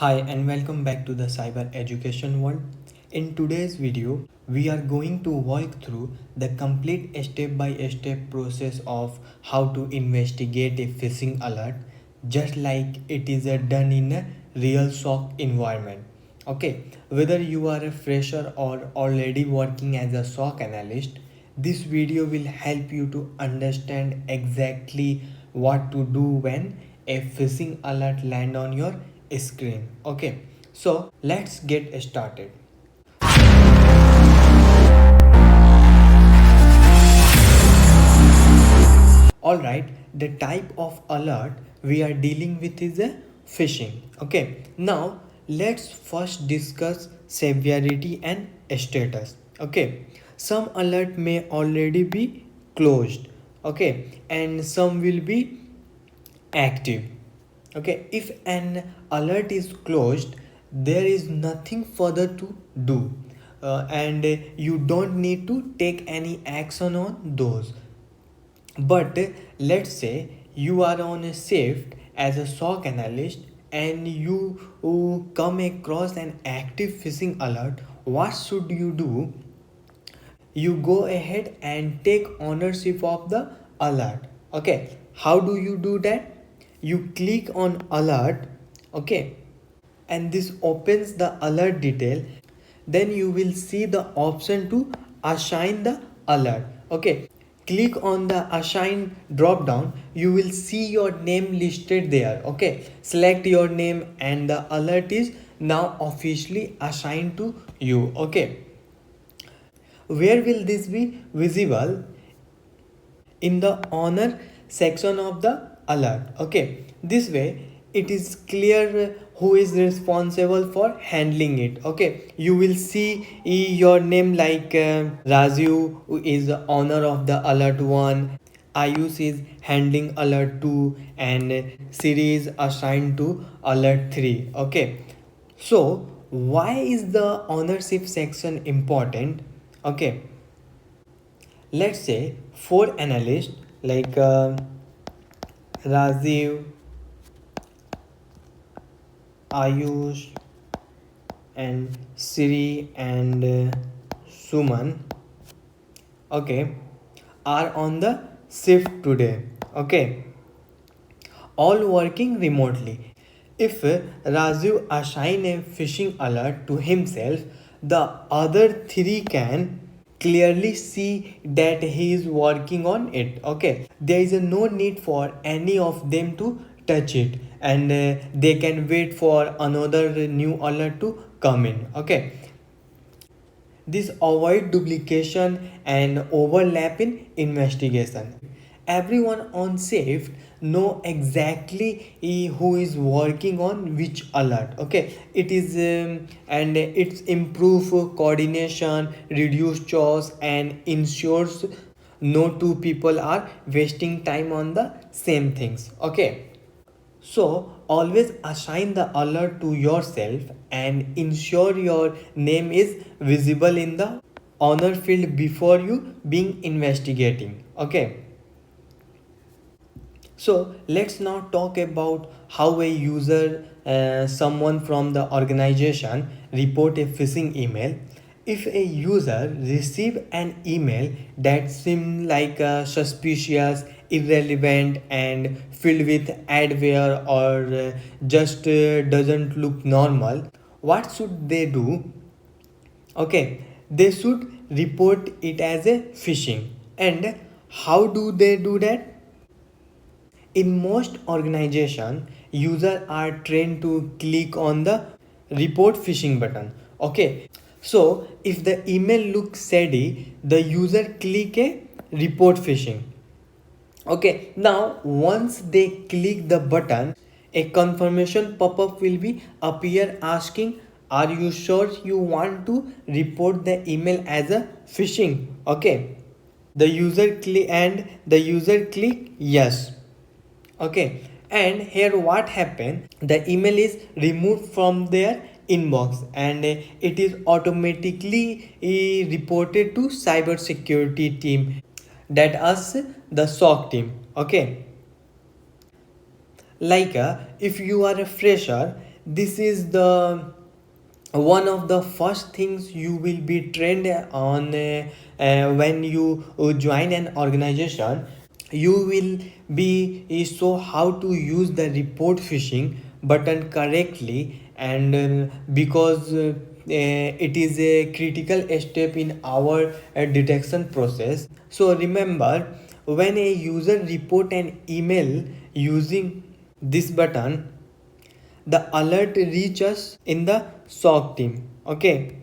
Hi and welcome back to the cyber education world. In today's video, we are going to walk through the complete step-by-step process of how to investigate a phishing alert just like it is done in a real SOC environment. Okay, whether you are a fresher or already working as a SOC analyst, this video will help you to understand exactly what to do when a phishing alert land on your screen. Okay, so let's get started. Alright, the type of alert we are dealing with is a phishing. Okay, now let's first discuss severity and status. Okay, some alert may already be closed. Okay, and some will be active. Okay, if an alert is closed, there is nothing further to do, and you don't need to take any action on those. But let's say you are on a shift as a SOC analyst and you come across an active phishing alert. What should you do? You go ahead and take ownership of the alert. Okay, how do you do that? You click on alert. Okay, and this opens the alert detail. Then you will see the option to assign the alert. Okay, click on the assign drop down. You will see your name listed there. Okay, select your name and the alert is now officially assigned to you. Okay, where will this be visible? In the honor section of the alert. Okay, this way it is clear who is responsible for handling it. Okay, you will see your name like Raju, who is the owner of the alert 1, Ayush is handling alert 2, and Siri is assigned to alert 3. Okay, so why is the ownership section important? Okay, let's say four analysts like Rajiv, Ayush, and Siri and Suman, okay, are on the shift today. Okay, all working remotely. If Rajiv assign a phishing alert to himself, the other three can clearly see that he is working on it. Okay, there is no need for any of them to touch it, and they can wait for another new alert to come in. Okay, this avoid duplication and overlap in investigation. Everyone on shift know exactly who is working on which alert. Okay, it is and it's improve coordination, reduce chores, and ensures no two people are wasting time on the same things. Okay, so always assign the alert to yourself and ensure your name is visible in the honor field before you being investigating. Okay, so let's now talk about how a user, someone from the organization, report a phishing email. If a user receive an email that seems like suspicious, irrelevant, and filled with adware or just doesn't look normal, what should they do? Okay, they should report it as a phishing. And how do they do that? In most organizations, users are trained to click on the report phishing button. Okay, so if the email looks shady, the user click a report phishing. Okay, now once they click the button, a confirmation pop-up will be appear asking, are you sure you want to report the email as a phishing? Okay, the user click yes. Okay, and here what happened, the email is removed from their inbox and it is automatically reported to cybersecurity team, that us the SOC team. Okay, like if you are a fresher, this is the one of the first things you will be trained on when you join an organization. You will be so how to use the report phishing button correctly, and because it is a critical step in our detection process. So remember, when a user report an email using this button, the alert reaches in the SOC team. Okay,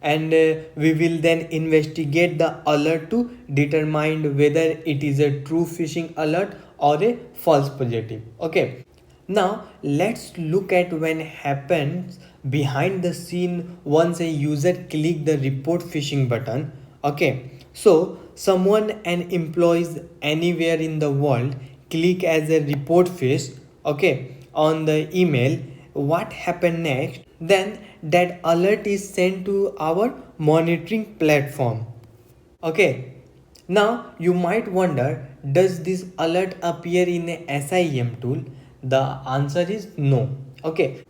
and we will then investigate the alert to determine whether it is a true phishing alert or a false positive. Okay, now let's look at when happens behind the scene once a user click the report phishing button. Okay, so someone and employees anywhere in the world click as a report phish, okay, on the email. What happened next? Then that alert is sent to our monitoring platform. Okay, now you might wonder, does this alert appear in a SIEM tool? The answer is no. Okay,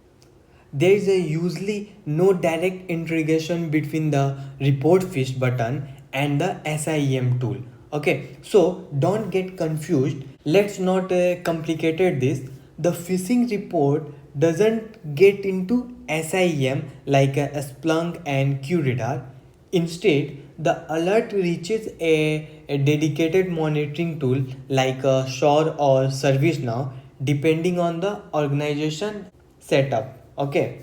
there is a usually no direct integration between the report fish button and the SIEM tool. Okay, so don't get confused. Let's not complicate this. The phishing report doesn't get into SIEM like a Splunk and QRadar. Instead, the alert reaches a dedicated monitoring tool like a SHORE or ServiceNow, depending on the organization setup. Okay,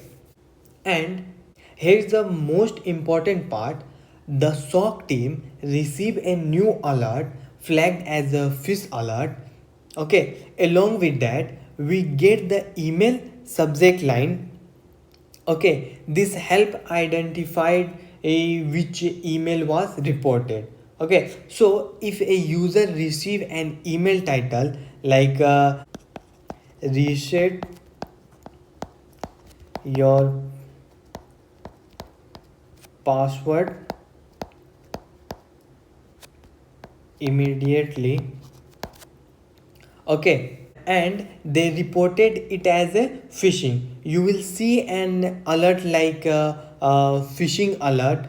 and here's the most important part: the SOC team receive a new alert flagged as a fish alert. Okay, along with that, we get the email subject line. Okay, this help identified which email was reported. Okay, so if a user receive an email title like reset your password immediately, okay, and they reported it as a phishing, you will see an alert like phishing alert,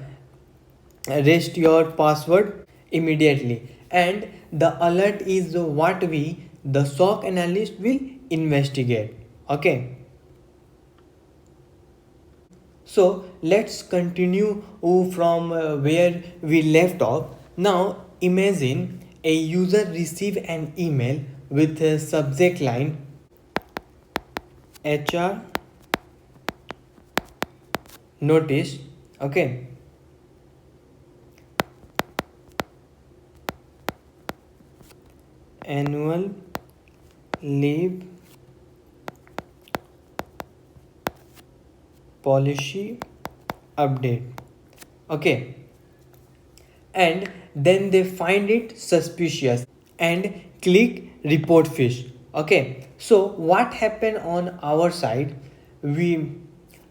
rest your password immediately, and the alert is what we, the SOC analyst, will investigate. Okay, so let's continue from where we left off. Now imagine a user receive an email with a subject line HR notice. Okay, annual leave policy update. Okay, and then they find it suspicious and click report fish. Okay, so what happened on our side? We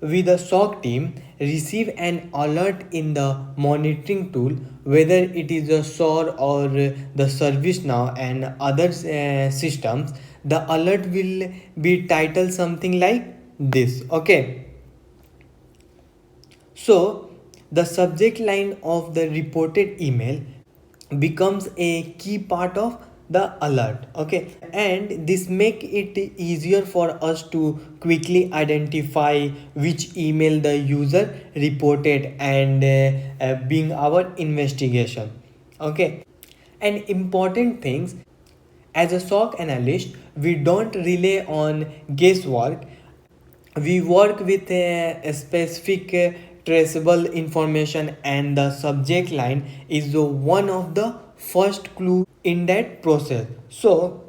the SOC team receive an alert in the monitoring tool, whether it is a SOAR or the ServiceNow and other systems. The alert will be titled something like this. Okay, so the subject line of the reported email becomes a key part of the alert. Okay, and this make it easier for us to quickly identify which email the user reported and being our investigation. Okay, and important things, as a SOC analyst, we don't rely on guesswork. We work with a specific traceable information, and the subject line is one of the first clue in that process. So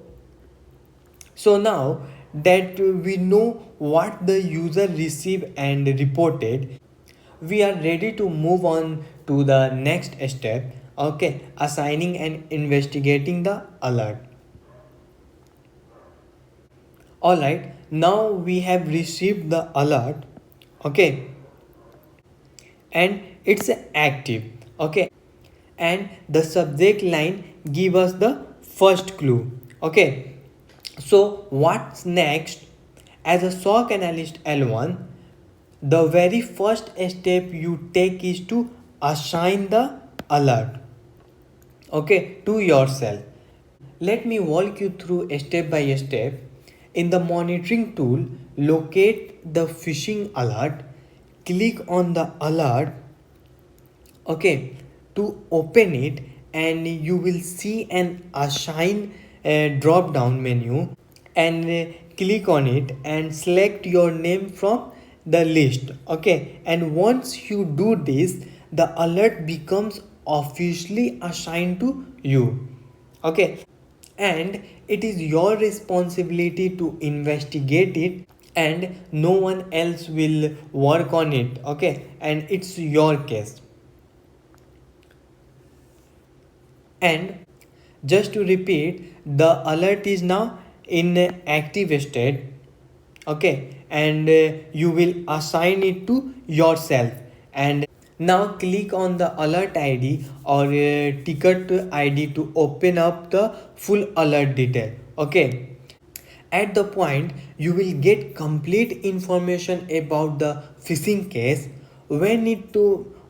now that we know what the user received and reported, we are ready to move on to the next step. Okay, assigning and investigating the alert. All right, now we have received the alert. Okay, and it's active. Okay, and the subject line give us the first clue. Okay, so what's next? As a SOC analyst L1, the very first step you take is to assign the alert, okay, to yourself. Let me walk you through step by step. In the monitoring tool, locate the phishing alert, click on the alert, okay, to open it, and you will see an assign drop down menu, and click on it and select your name from the list, okay. And once you do this, the alert becomes officially assigned to you, okay. And it is your responsibility to investigate it, and no one else will work on it, okay. And it's your case. And just to repeat, the alert is now in active state, okay. And you will assign it to yourself. And now click on the alert id or ticket id to open up the full alert detail, okay. At the point, you will get complete information about the phishing case, when it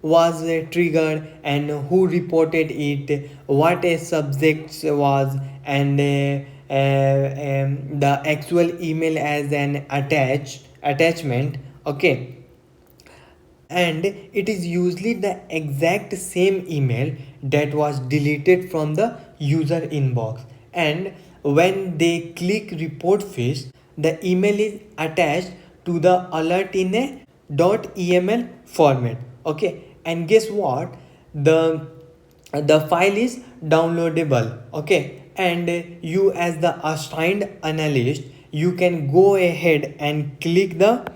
was triggered and who reported it, what a subject was, and the actual email as an attachment, okay. And it is usually the exact same email that was deleted from the user inbox. And when they click report fish, the email is attached to the alert in a .eml format, okay. And guess what, the file is downloadable, okay. And you, as the assigned analyst, you can go ahead and click the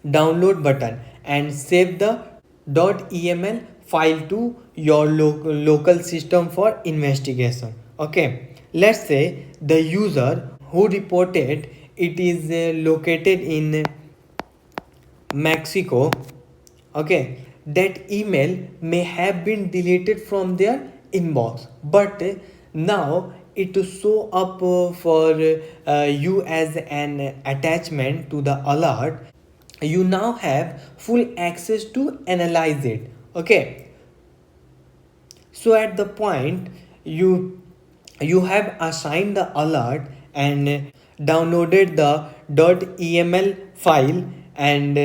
download button and save the .eml file to your local system for investigation, okay. Let's say the user who reported it is located in Mexico, okay. That email may have been deleted from their inbox, but now it to show up for you as an attachment to the alert. You now have full access to analyze it, okay. So at the point, you have assigned the alert and downloaded the .eml file, and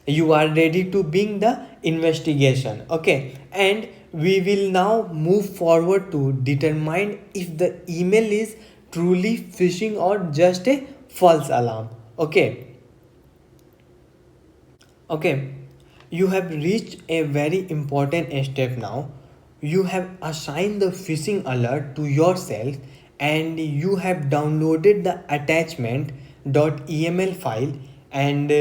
you are ready to begin the investigation, okay. And we will now move forward to determine if the email is truly phishing or just a false alarm, okay. Okay, you have reached a very important step now. You have assigned the phishing alert to yourself, and you have downloaded the attachment .eml file, and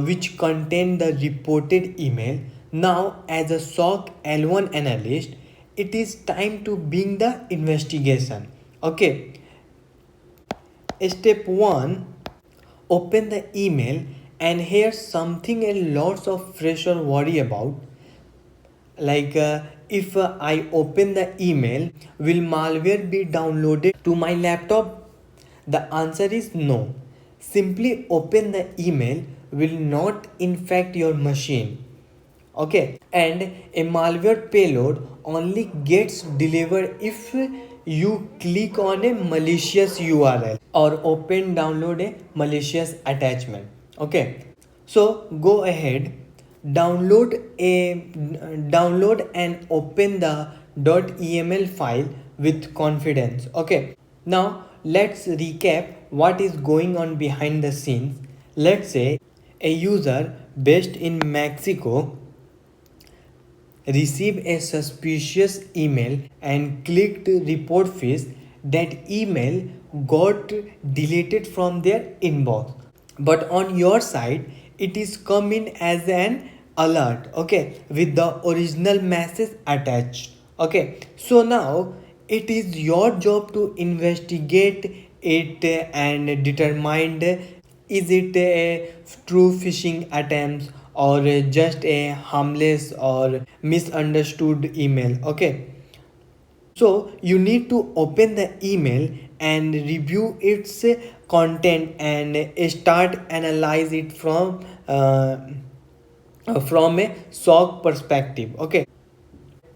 which contain the reported email. Now, as a SOC L1 analyst, it is time to begin the investigation, okay. Step 1, open the email. And here's something a lots of fresher worry about, like if I open the email, will malware be downloaded to my laptop? The answer is no. Simply open the email will not infect your machine, okay. And a malware payload only gets delivered if you click on a malicious url or open download a malicious attachment, okay. So go ahead, download and open the .eml file with confidence, okay. Now let's recap what is going on behind the scenes. Let's say a user based in Mexico received a suspicious email and clicked report fish. That email got deleted from their inbox, but on your side it is coming as an alert, okay, with the original message attached, okay. So now it is your job to investigate it and determine, is it a true phishing attempt or just a harmless or misunderstood email, okay. So you need to open the email and review its content and start analyze it from a SOC perspective. Okay,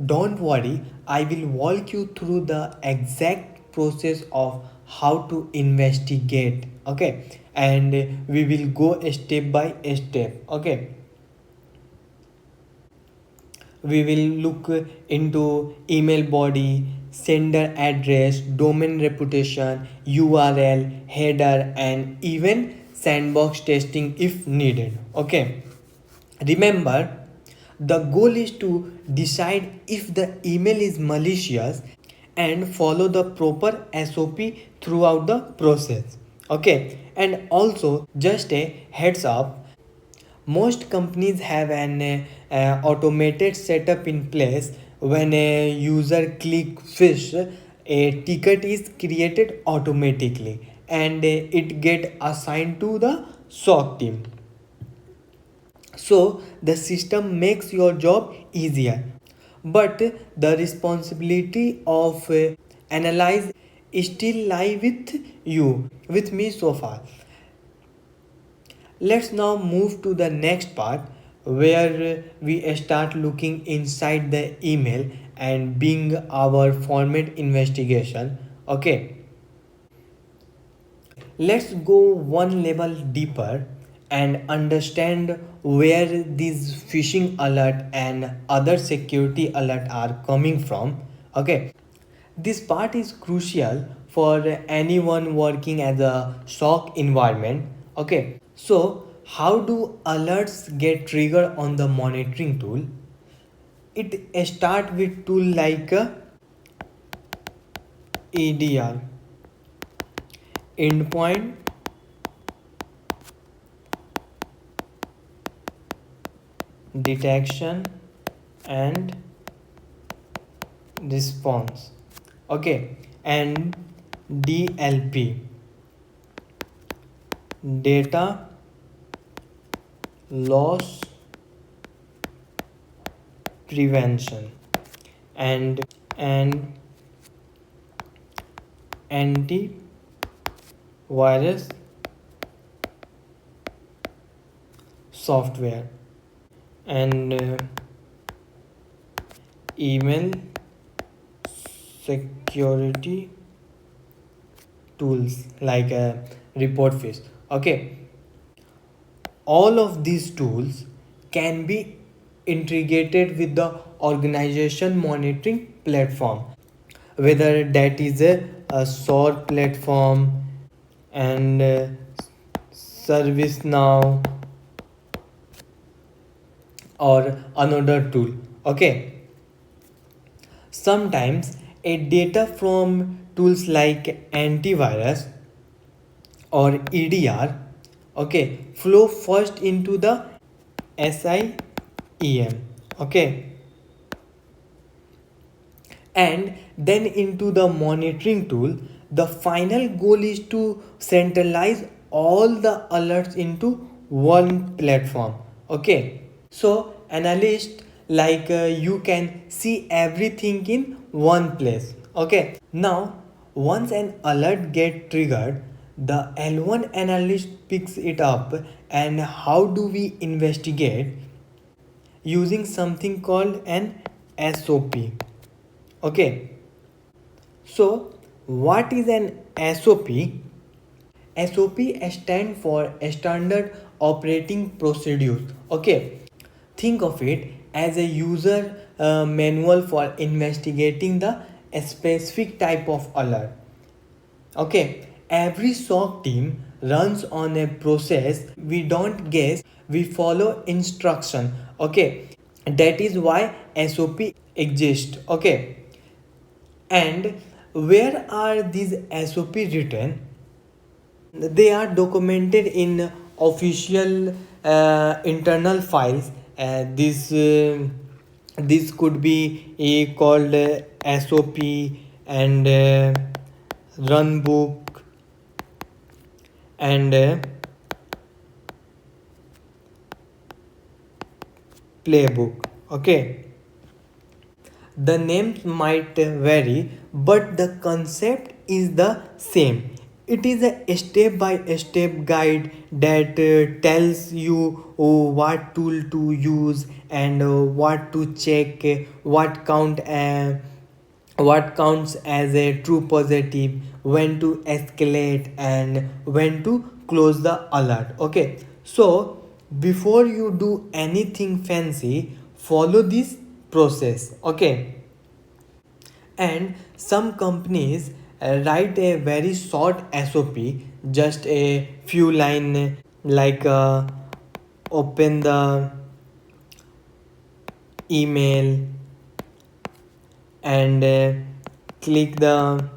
don't worry, I will walk you through the exact process of how to investigate. Okay, and we will go step by step. Okay, we will look into email body, sender address, domain reputation, URL, header, and even sandbox testing if needed. Okay, remember, the goal is to decide if the email is malicious and follow the proper SOP throughout the process. Okay, and also just a heads up, most companies have an automated setup in place. When a user click fish, a ticket is created automatically and it get assigned to the SOC team. So the system makes your job easier, but the responsibility of analyze still lie with me so far. Let's now move to the next part where we start looking inside the email and being our format investigation. Okay, let's go one level deeper and understand where these phishing alert and other security alert are coming from. Okay, this part is crucial for anyone working as a SOC environment. Okay, so how do alerts get triggered on the monitoring tool? It start with tool like EDR, endpoint detection and response. Okay, and DLP, data loss prevention, and antivirus software, and email security tools like report fish. Okay, all of these tools can be integrated with the organization monitoring platform, whether that is a SOAR platform and ServiceNow or another tool. Okay, sometimes a data from tools like antivirus or EDR, okay, flow first into the SIEM, okay, and then into the monitoring tool. The final goal is to centralize all the alerts into one platform. Okay, so analyst like you can see everything in one place. Okay, now once an alert get triggered, the L1 analyst picks it up. And how do we investigate? Using something called an SOP. Okay, so what is an SOP? SOP stand for Standard Operating Procedures. Okay, think of it as a user manual for investigating the specific type of alert. Okay, every SOC team runs on a process. We don't guess, we follow instruction. Okay, that is why SOP exists. Okay, and where are these SOP written? They are documented in official internal files. This could be called SOP and run book and playbook. Okay, the names might vary, but the concept is the same. It is a step by step guide that tells you what tool to use and what to check, what counts as a true positive, when to escalate and when to close the alert. Okay, so before you do anything fancy, follow this process. Okay, and some companies write a very short SOP, just a few line, like open the email and click the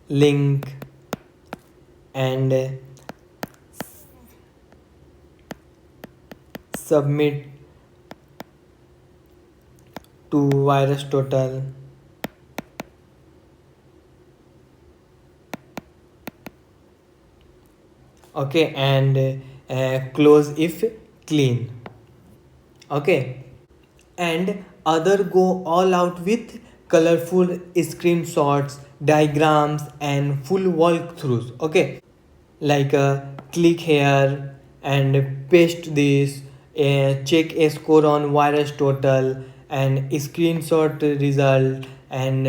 link and submit to VirusTotal. Okay, and close if clean. Okay, and other go all out with colorful screenshots, diagrams and full walkthroughs. Okay, like click here and paste this, check a score on VirusTotal and screenshot result and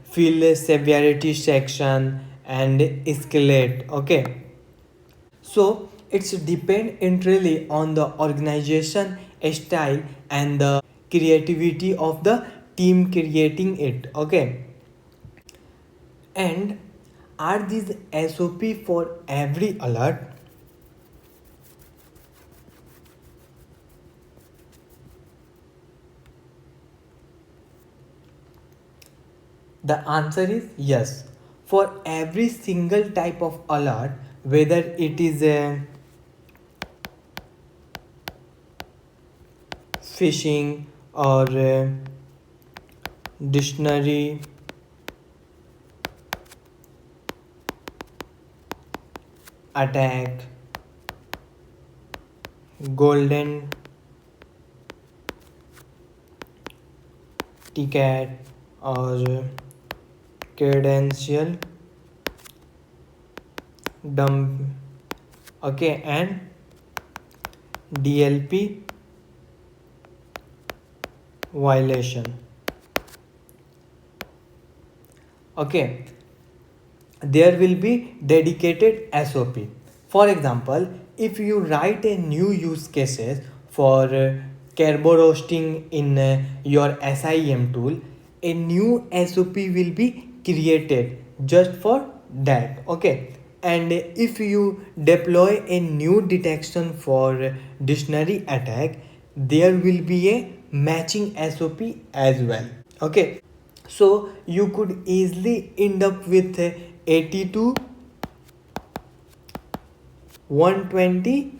fill a severity section and escalate. Okay, so it's depend entirely on the organization style and the creativity of the team creating it. Okay, and are these SOP for every alert? The answer is yes. For every single type of alert, whether it is a phishing or a dictionary attack, golden ticket, or credential dump. Okay, and DLP violation. Okay, there will be dedicated SOP. For example, if you write a new use cases for carbo roasting in your SIEM tool, a new SOP will be created just for that. Okay, and if you deploy a new detection for dictionary attack, there will be a matching SOP as well. Okay, so you could easily end up with 80 to 120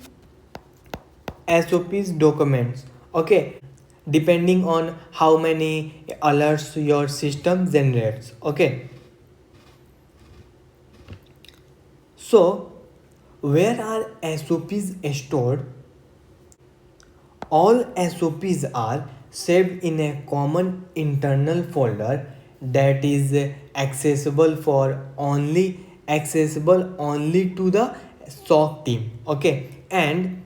SOPs documents. Okay, depending on how many alerts your system generates. Okay, so where are SOPs stored? All SOPs are saved in a common internal folder that is accessible only to the SOC team. Okay, and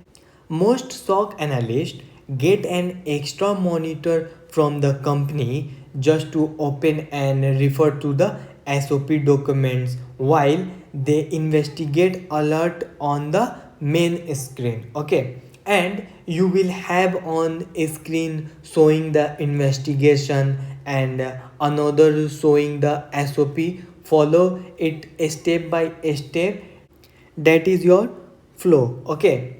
most SOC analysts get an extra monitor from the company just to open and refer to the SOP documents while they investigate alert on the main screen. Okay, and you will have on a screen showing the investigation and another showing the SOP. Follow it step by step. That is your flow. Okay,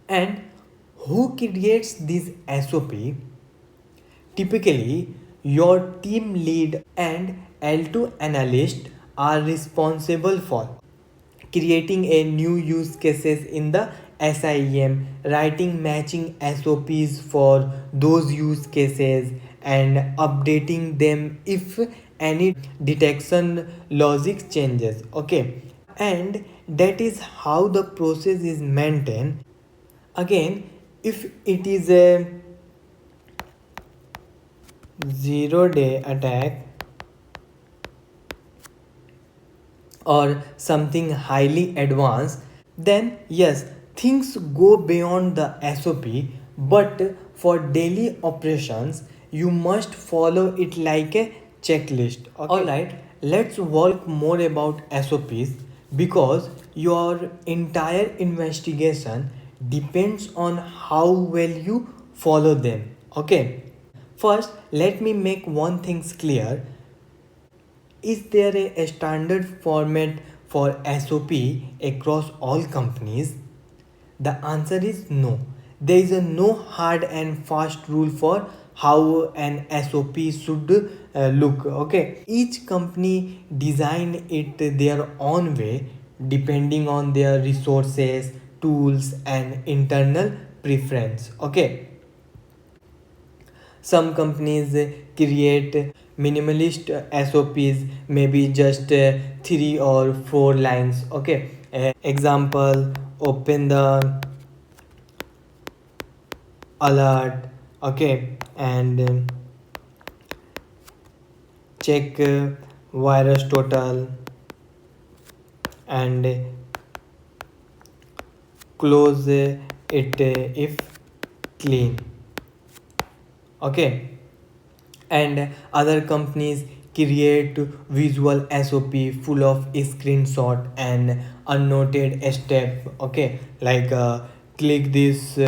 and who creates this SOP? Typically, your team lead and L2 analyst are responsible for creating a new use cases in the SIEM, writing matching SOPs for those use cases and updating them if any detection logic changes. Okay, and that is how the process is maintained. Again, if it is a 0-day attack, or something highly advanced, then yes, things go beyond the SOP, but for daily operations, you must follow it like a checklist. Okay? Alright, let's walk more about SOPs because your entire investigation depends on how well you follow them. Okay, first, let me make one thing clear. Is there a standard format for SOP across all companies? The answer is no. There is a no hard and fast rule for how an SOP should look. Okay, each company design it their own way depending on their resources, tools, and internal preference. Okay, some companies create minimalist SOPs, maybe just 3 or 4 lines. Okay, example, open the alert, okay, and check virus total, and close it if clean. Okay, and other companies create visual SOP full of screenshot and unnoted step. Okay, like click this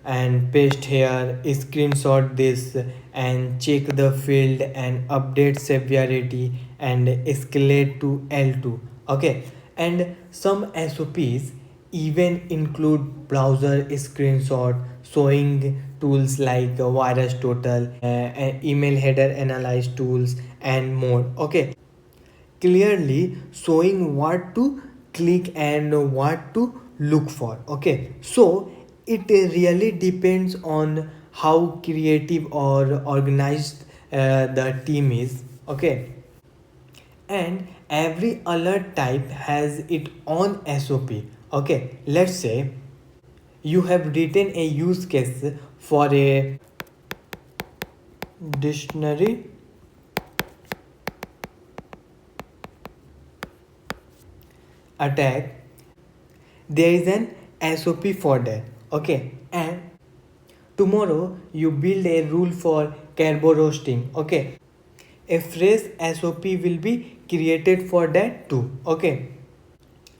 and paste here, screenshot this and check the field and update severity and escalate to L2. Okay, and some SOPs even include browser screenshot showing tools like VirusTotal, email header analyze tools, and more. Okay, clearly showing what to click and what to look for. Okay, so it really depends on how creative or organized the team is. Okay, and every alert type has its own SOP. Okay, let's say you have written a use case for a dictionary attack. There is an SOP for that. Okay, and tomorrow you build a rule for carbo roasting. Okay, a fresh SOP will be created for that too. Okay,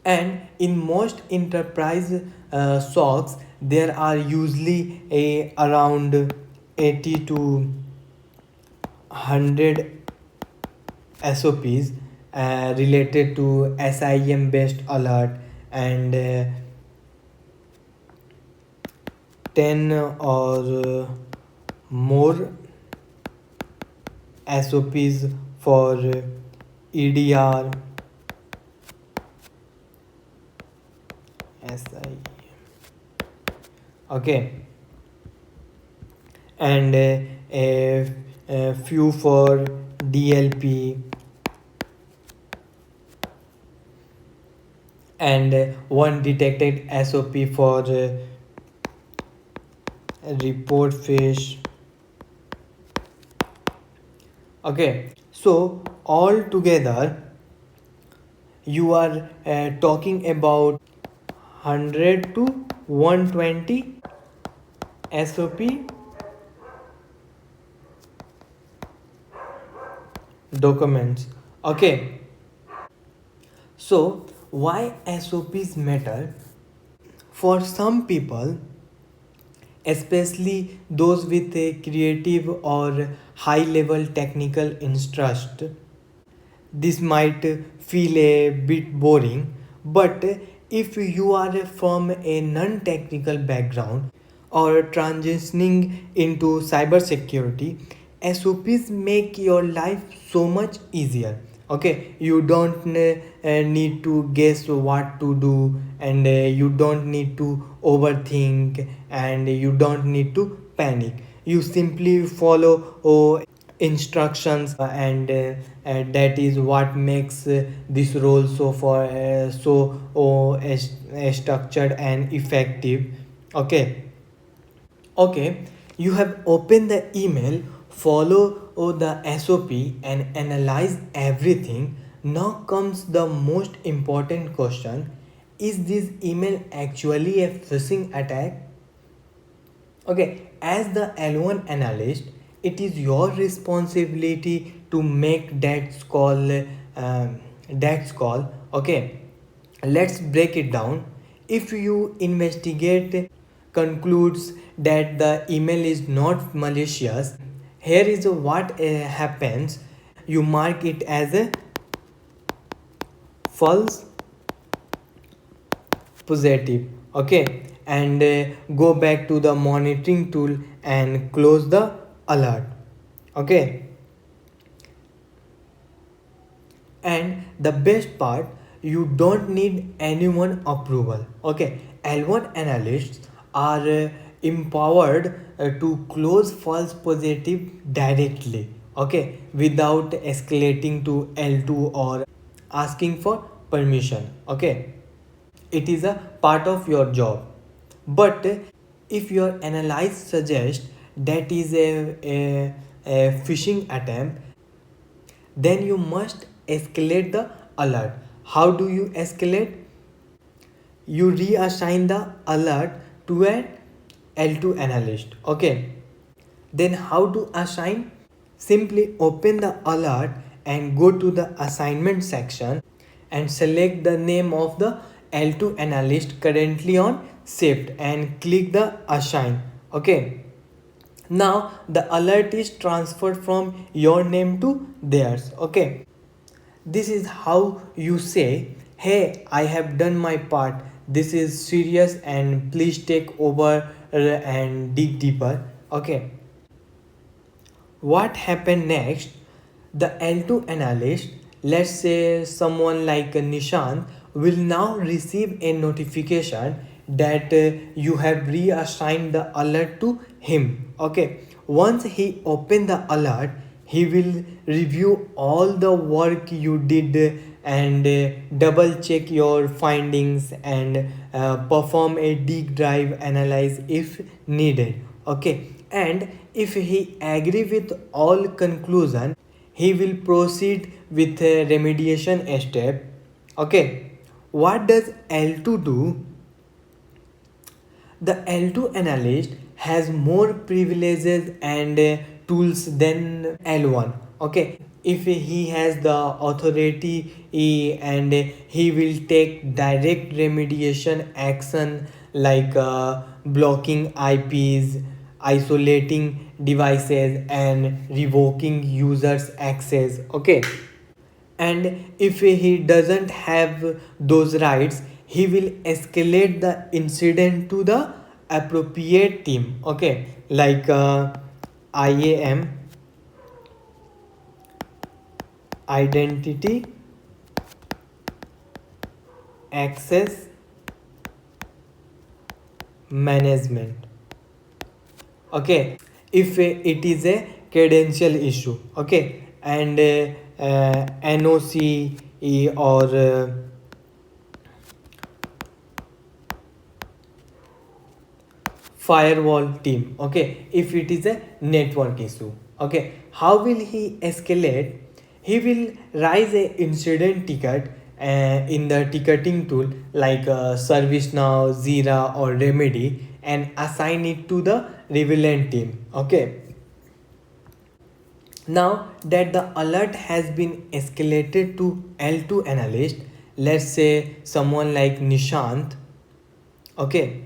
and in most enterprise SOCs there are usually around 80 to 100 SOPs related to SIEM based alert, and 10 or more SOPs for EDR, SIEM. Okay, and a few for DLP, and one detected SOP for report fish. Okay, so all together you are talking about 100 to 120 SOP documents. Okay, so why SOPs matter? For some people, especially those with a creative or high level technical interest, this might feel a bit boring, but if you are from a non technical background or transitioning into cybersecurity, SOPs make your life so much easier. Okay, you don't need to guess what to do, and you don't need to overthink, and you don't need to panic. You simply follow instructions, and that is what makes this role so structured and effective. Okay, okay, you have opened the email, follow the SOP and analyze everything. Now comes the most important question. Is this email actually a phishing attack? Okay, as the L1 analyst, it is your responsibility to make that call. Okay, let's break it down. If you investigate concludes that the email is not malicious, here is what happens. You mark it as a false positive, okay, and go back to the monitoring tool and close the alert, okay. And the best part, you don't need anyone approval, okay. L1 analysts are empowered to close false positive directly, okay, without escalating to L2 or asking for permission, okay. It is a part of your job. But if your analysis suggests that is a phishing attempt, then you must escalate the alert. How do you escalate? You reassign the alert to an L2 analyst, okay. Then how to assign? Simply open the alert and go to the assignment section and select the name of the L2 analyst currently on shift and click the assign, okay. Now the alert is transferred from your name to theirs, okay. This is how you say, hey, I have done my part, this is serious and please take over and dig deeper, okay. What happened next? The L2 analyst, let's say someone like Nishant, will now receive a notification that you have reassigned the alert to him, okay. Once he open the alert, he will review all the work you did and double check your findings and perform a deep dive analysis if needed, okay. And if he agree with all conclusion, he will proceed with a remediation step, okay. What does L2 do? The L2 analyst has more privileges and tools than L1, okay. If he has the authority and he will take direct remediation action like blocking IPs, isolating devices and revoking users access, okay. And if he doesn't have those rights, he will escalate the incident to the appropriate team, okay, like IAM, identity access management, okay. If it is a credential issue, okay, and NOC or firewall team, okay. If it is a network issue, okay, how will he escalate? He will raise a incident ticket in the ticketing tool like ServiceNow, Jira or Remedy and assign it to the relevant team, okay. Now that the alert has been escalated to L2 analyst, let's say someone like Nishant, okay,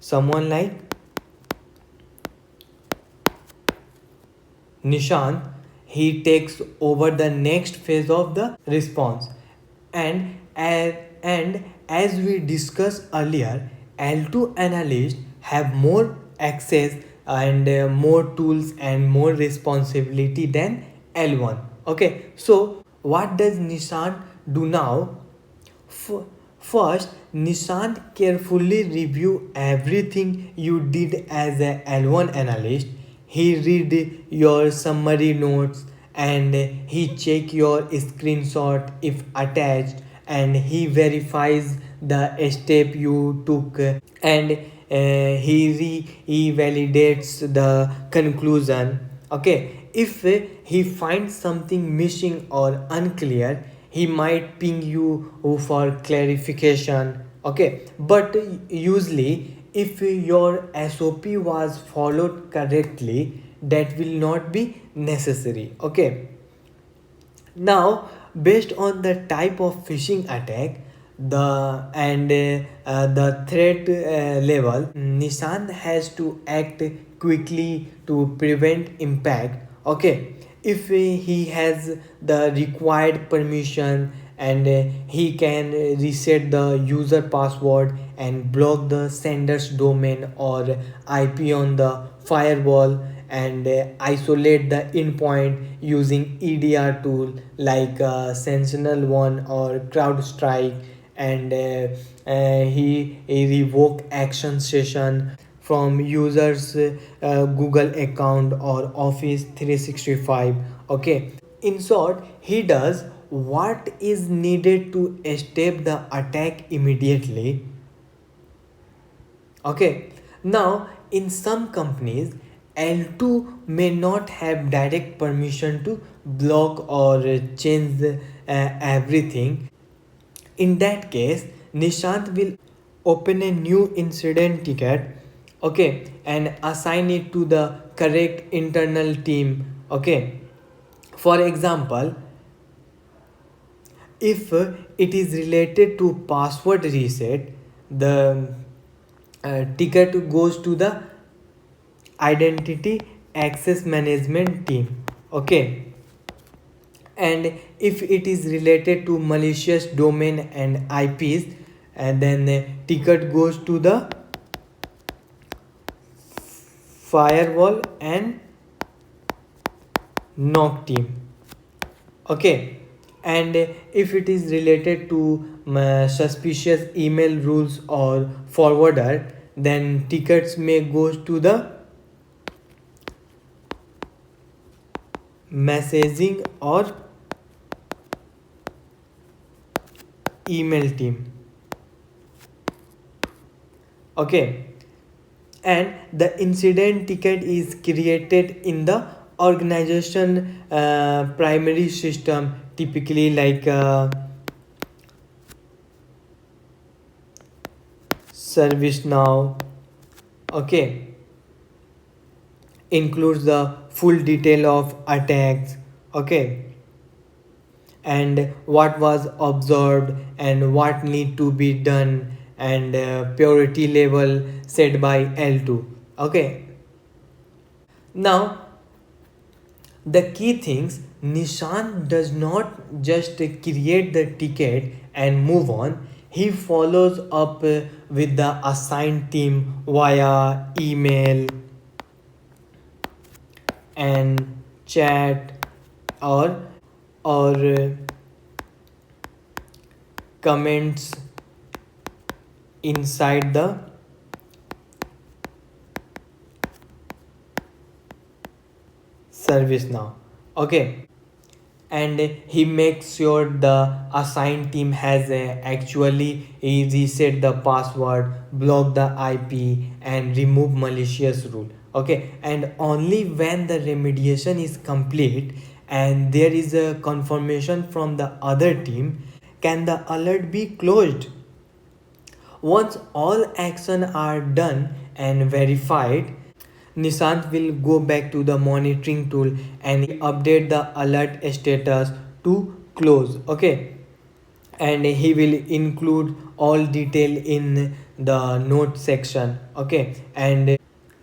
someone like Nishant, he takes over the next phase of the response. And as we discussed earlier, L2 analysts have more access and more tools and more responsibility than L1. Okay, so what does Nishant do now? First, Nishant carefully review everything you did as a L1 analyst. He read your summary notes and he check your screenshot if attached and he verifies the step you took and he validates the conclusion, okay. If he finds something missing or unclear, he might ping you for clarification. Okay, but usually if your SOP was followed correctly, that will not be necessary. Okay, now based on the type of phishing attack the threat level, Nissan has to act quickly to prevent impact. Okay, if he has the required permission, and he can reset the user password and block the sender's domain or IP on the firewall, and isolate the endpoint using EDR tool like Sentinel-1 or CrowdStrike, and he revoke action session from users Google account or Office 365. Okay, in short, he does what is needed to stop the attack immediately. Okay, now in some companies, L2 may not have direct permission to block or change everything. In that case, Nishant will open a new incident ticket, okay, and assign it to the correct internal team. Okay, for example, if it is related to password reset, the ticket goes to the identity access management team. Okay, and if it is related to malicious domain and IPs, and then the ticket goes to the firewall and NOC team. Okay, and if it is related to suspicious email rules or forwarder, then tickets may go to the messaging or email team. Okay, and the incident ticket is created in the organization primary system, typically like ServiceNow. Okay, includes the full detail of attacks. Okay, and what was observed and what need to be done, and purity level set by L2. Okay, now the key things, Nishan does not just create the ticket and move on. He follows up with the assigned team via email and chat, or comments inside the service now. Okay, and he makes sure the assigned team has actually reset the password, block the IP, and remove malicious rule. Okay, and only when the remediation is complete and there is a confirmation from the other team can the alert be closed. Once all action are done and verified, Nishant will go back to the monitoring tool and update the alert status to close. Okay, and he will include all detail in the note section. Okay, and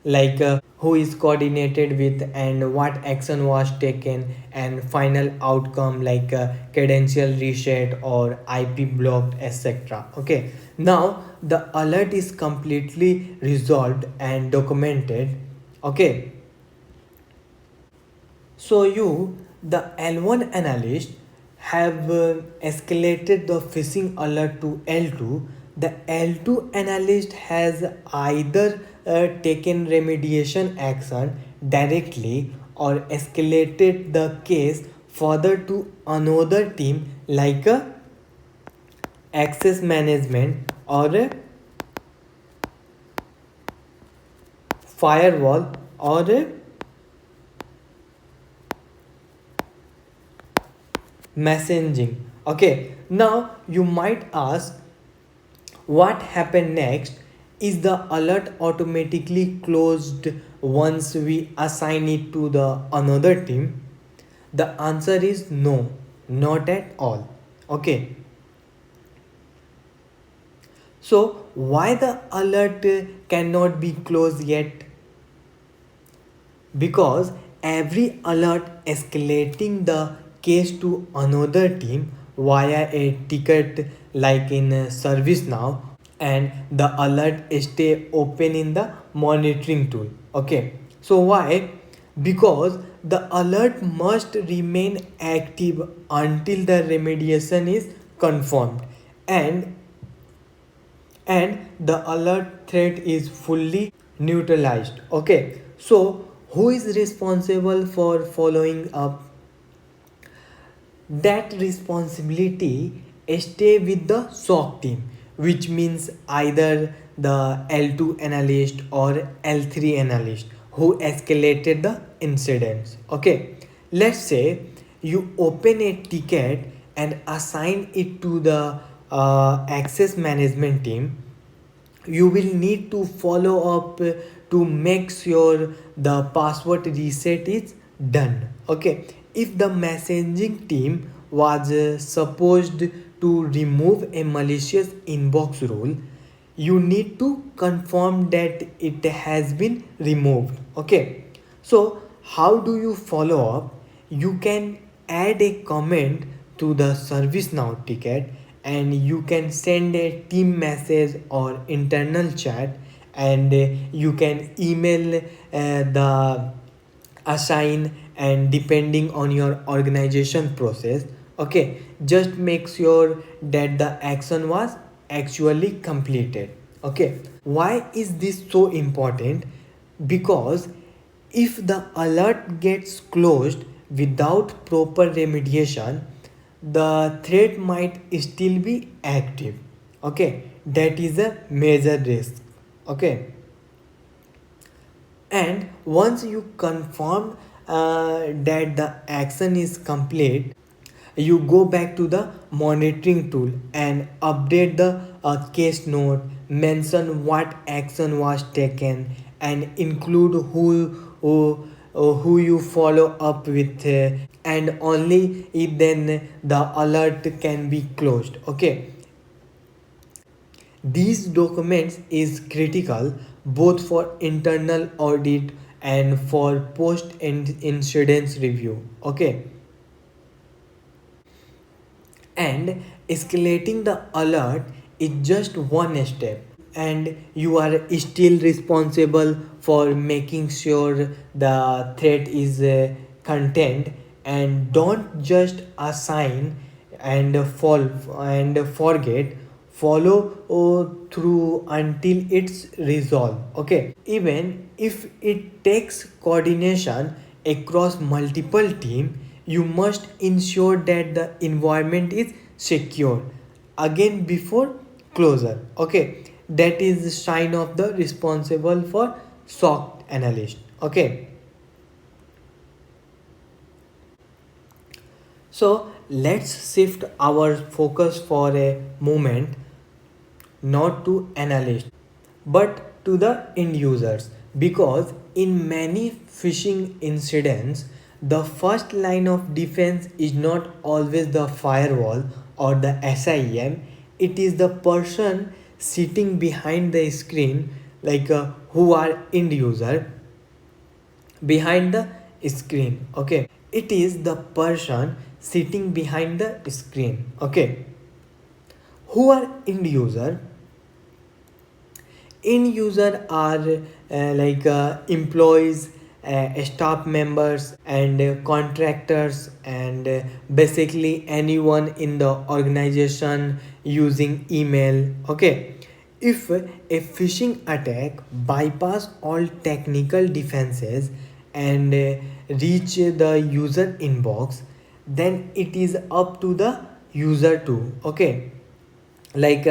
like who is coordinated with and what action was taken, and final outcome like credential reset or IP blocked, etc. Okay, now the alert is completely resolved and documented. Okay, so the L1 analyst, have escalated the phishing alert to L2. The L2 analyst has either taken remediation action directly or escalated the case further to another team like access management or firewall or messaging. Okay, now you might ask, what happened next? Is the alert automatically closed once we assign it to the another team? The answer is no, not at all. Okay, so why the alert cannot be closed yet? Because every alert escalating the case to another team via a ticket like in ServiceNow, and the alert stay open in the monitoring tool. Okay, so why? Because the alert must remain active until the remediation is confirmed, and the alert threat is fully neutralized. Okay, so who is responsible for following up? That responsibility stay with the SOC team, which means either the L2 analyst or L3 analyst who escalated the incidents. Okay, let's say you open a ticket and assign it to the access management team. You will need to follow up to make sure the password reset is done. Okay, if the messaging team was supposed to remove a malicious inbox rule, you need to confirm that it has been removed. Okay, so how do you follow up? You can add a comment to the ServiceNow ticket, and you can send a team message or internal chat, and you can email the assign, and depending on your organization process. Okay, just make sure that the action was actually completed. Okay, why is this so important? Because if the alert gets closed without proper remediation, the threat might still be active. Okay, that is a major risk. Okay, and once you confirm that the action is complete, you go back to the monitoring tool and update the case note, mention what action was taken, and include who you follow up with, and only if then the alert can be closed. Okay, these documents is critical both for internal audit and for post incidents review. Okay, and escalating the alert is just one step, and you are still responsible for making sure the threat is contained. And don't just assign and fall and forget, follow through until it's resolved. Okay, even if it takes coordination across multiple teams, you must ensure that the environment is secure again before closure. Okay, that is the sign of the responsible for SOC analyst. Okay, so let's shift our focus for a moment, not to analysts but to the end users, because in many phishing incidents the first line of defense is not always the firewall or the SIEM. It is the person sitting behind the screen, like who are end user behind the screen. Okay, it is the person sitting behind the screen. Okay, who are end user? End user are like employees, staff members, and contractors, and basically anyone in the organization using email. Okay, if a phishing attack bypass all technical defenses and reach the user inbox, then it is up to the user to, okay, like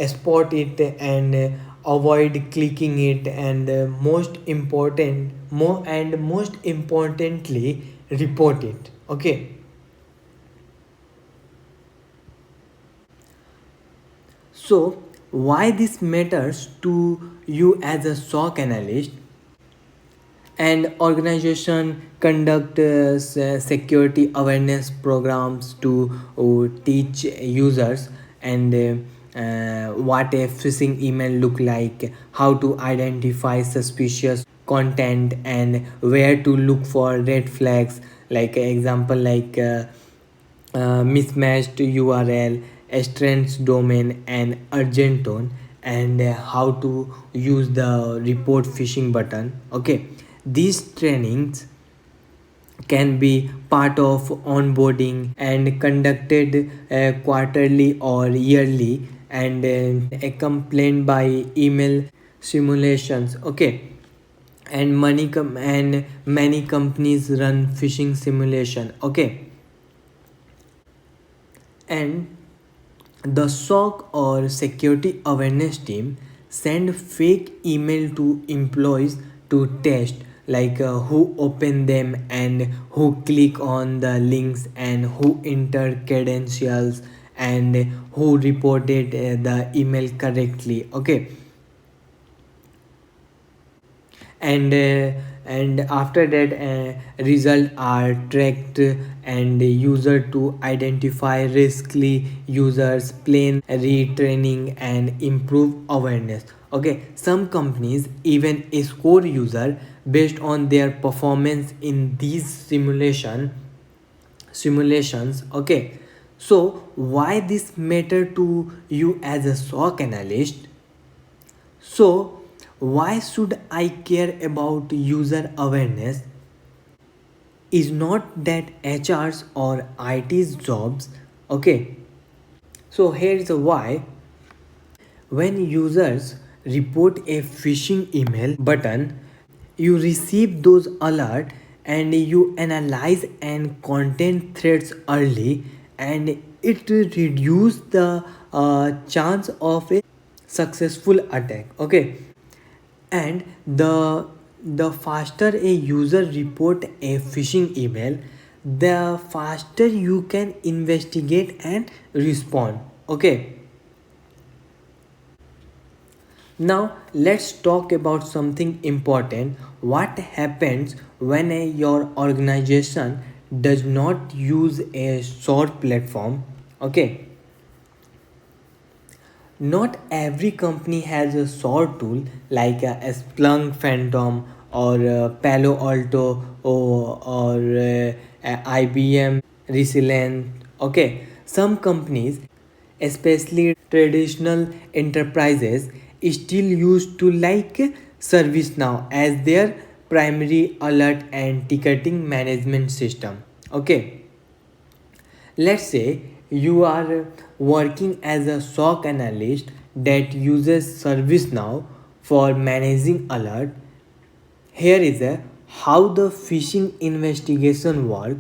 spot it and avoid clicking it, and most importantly report it. Okay, So why this matters to you as a SOC analyst? And organization conduct security awareness programs to teach users and what a phishing email look like, how to identify suspicious content, and where to look for red flags, like example like mismatched URL, strange domain, and urgent tone, and how to use the report phishing button. Okay, these trainings can be part of onboarding and conducted quarterly or yearly, and accompanied by email simulations. Okay, and many companies run phishing simulation. Okay, and the SOC or security awareness team send fake email to employees to test, like who open them and who click on the links and who enter credentials and who reported the email correctly. Okay, and after that result are tracked and user to identify risky users, plan retraining and improve awareness. Okay, some companies even score user based on their performance in these simulations. Okay, so why this matter to you as a SOC analyst? So, why should I care about user awareness? Is not that HR's or IT's jobs. Okay, so here's the why. When users report a phishing email button, you receive those alerts and you analyze and content threats early, and it reduce the chance of a successful attack. Okay, and the faster a user report a phishing email, the faster you can investigate and respond. Okay, now let's talk about something important. What happens when your organization does not use a SOAR platform? Okay, not every company has a SOAR tool like a Splunk Phantom or Palo Alto or IBM Resilient. Okay, some companies, especially traditional enterprises, still use to like ServiceNow as their primary alert and ticketing management system. Okay, let's say you are working as a SOC analyst that uses ServiceNow for managing alert. Here is how the phishing investigation work.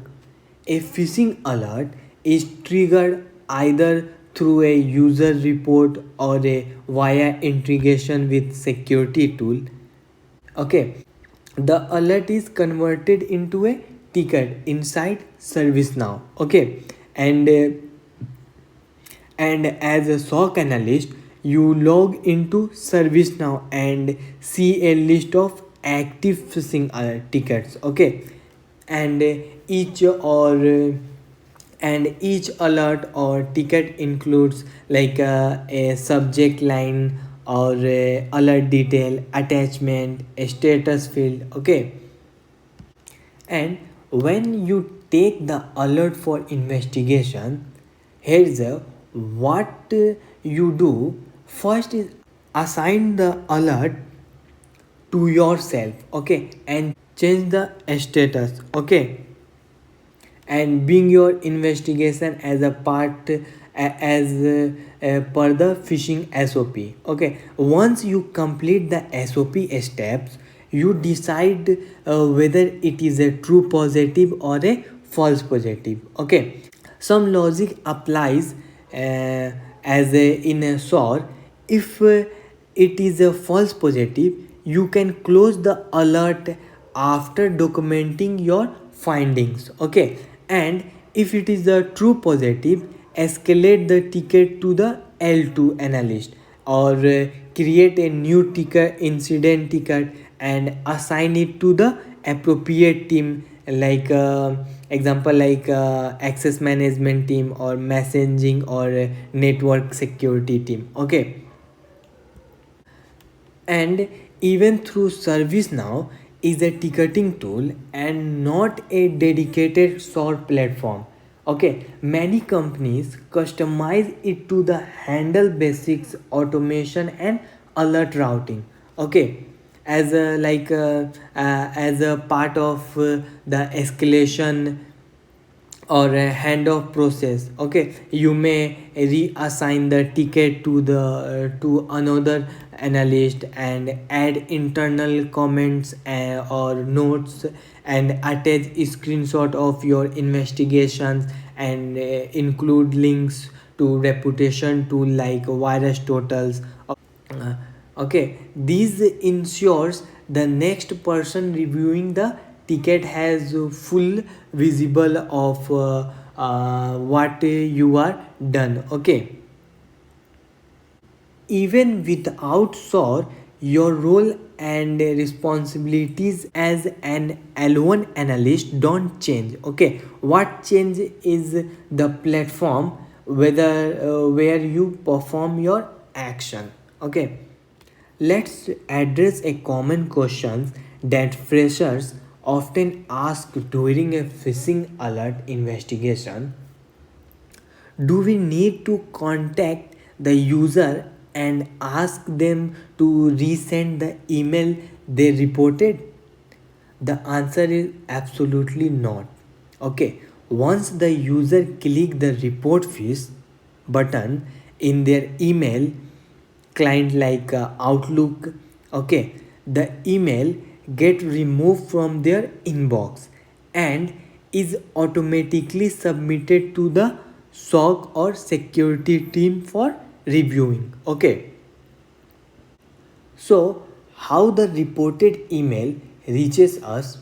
A phishing alert is triggered either through a user report or a via integration with security tool. Okay, the alert is converted into a ticket inside ServiceNow. Okay, and and as a SOC analyst, you log into ServiceNow and see a list of active phishing tickets. Okay, and each alert or ticket includes like a subject line or a alert detail, attachment, a status field. Okay, and when you take the alert for investigation, here's what you do. First is assign the alert to yourself. Okay, and change the status. Okay, and bring your investigation as a part per the phishing SOP. Okay, once you complete the SOP steps, you decide whether it is a true positive or a false positive. Okay, some logic applies as in a SOR. If it is a false positive, you can close the alert after documenting your findings. Okay, and if it is a true positive, escalate the ticket to the L2 analyst, or create a new ticket, incident ticket, and assign it to the appropriate team, like example like access management team or messaging or network security team. Okay, and even through ServiceNow is a ticketing tool and not a dedicated SOAR platform. Okay, many companies customize it to the handle basics automation and alert routing. Okay, as a part of the escalation or a handoff process. Okay, you may reassign the ticket to the to another analyst and add internal comments or notes and attach a screenshot of your investigations and include links to reputation tool like VirusTotals. uh, okay, these ensures the next person reviewing the ticket has full visible of what you are done. Okay, even without SOAR, your role and responsibilities as an L1 analyst don't change. Okay, what change is the platform whether where you perform your action. Okay, let's address a common question that freshers often ask during a phishing alert investigation. Do we need to contact the user and ask them to resend the email they reported? The answer is absolutely not. Okay, once the user click the report fish button in their email client like Outlook, okay, the email get removed from their inbox and is automatically submitted to the SOC or security team for reviewing. Okay, so how the reported email reaches us.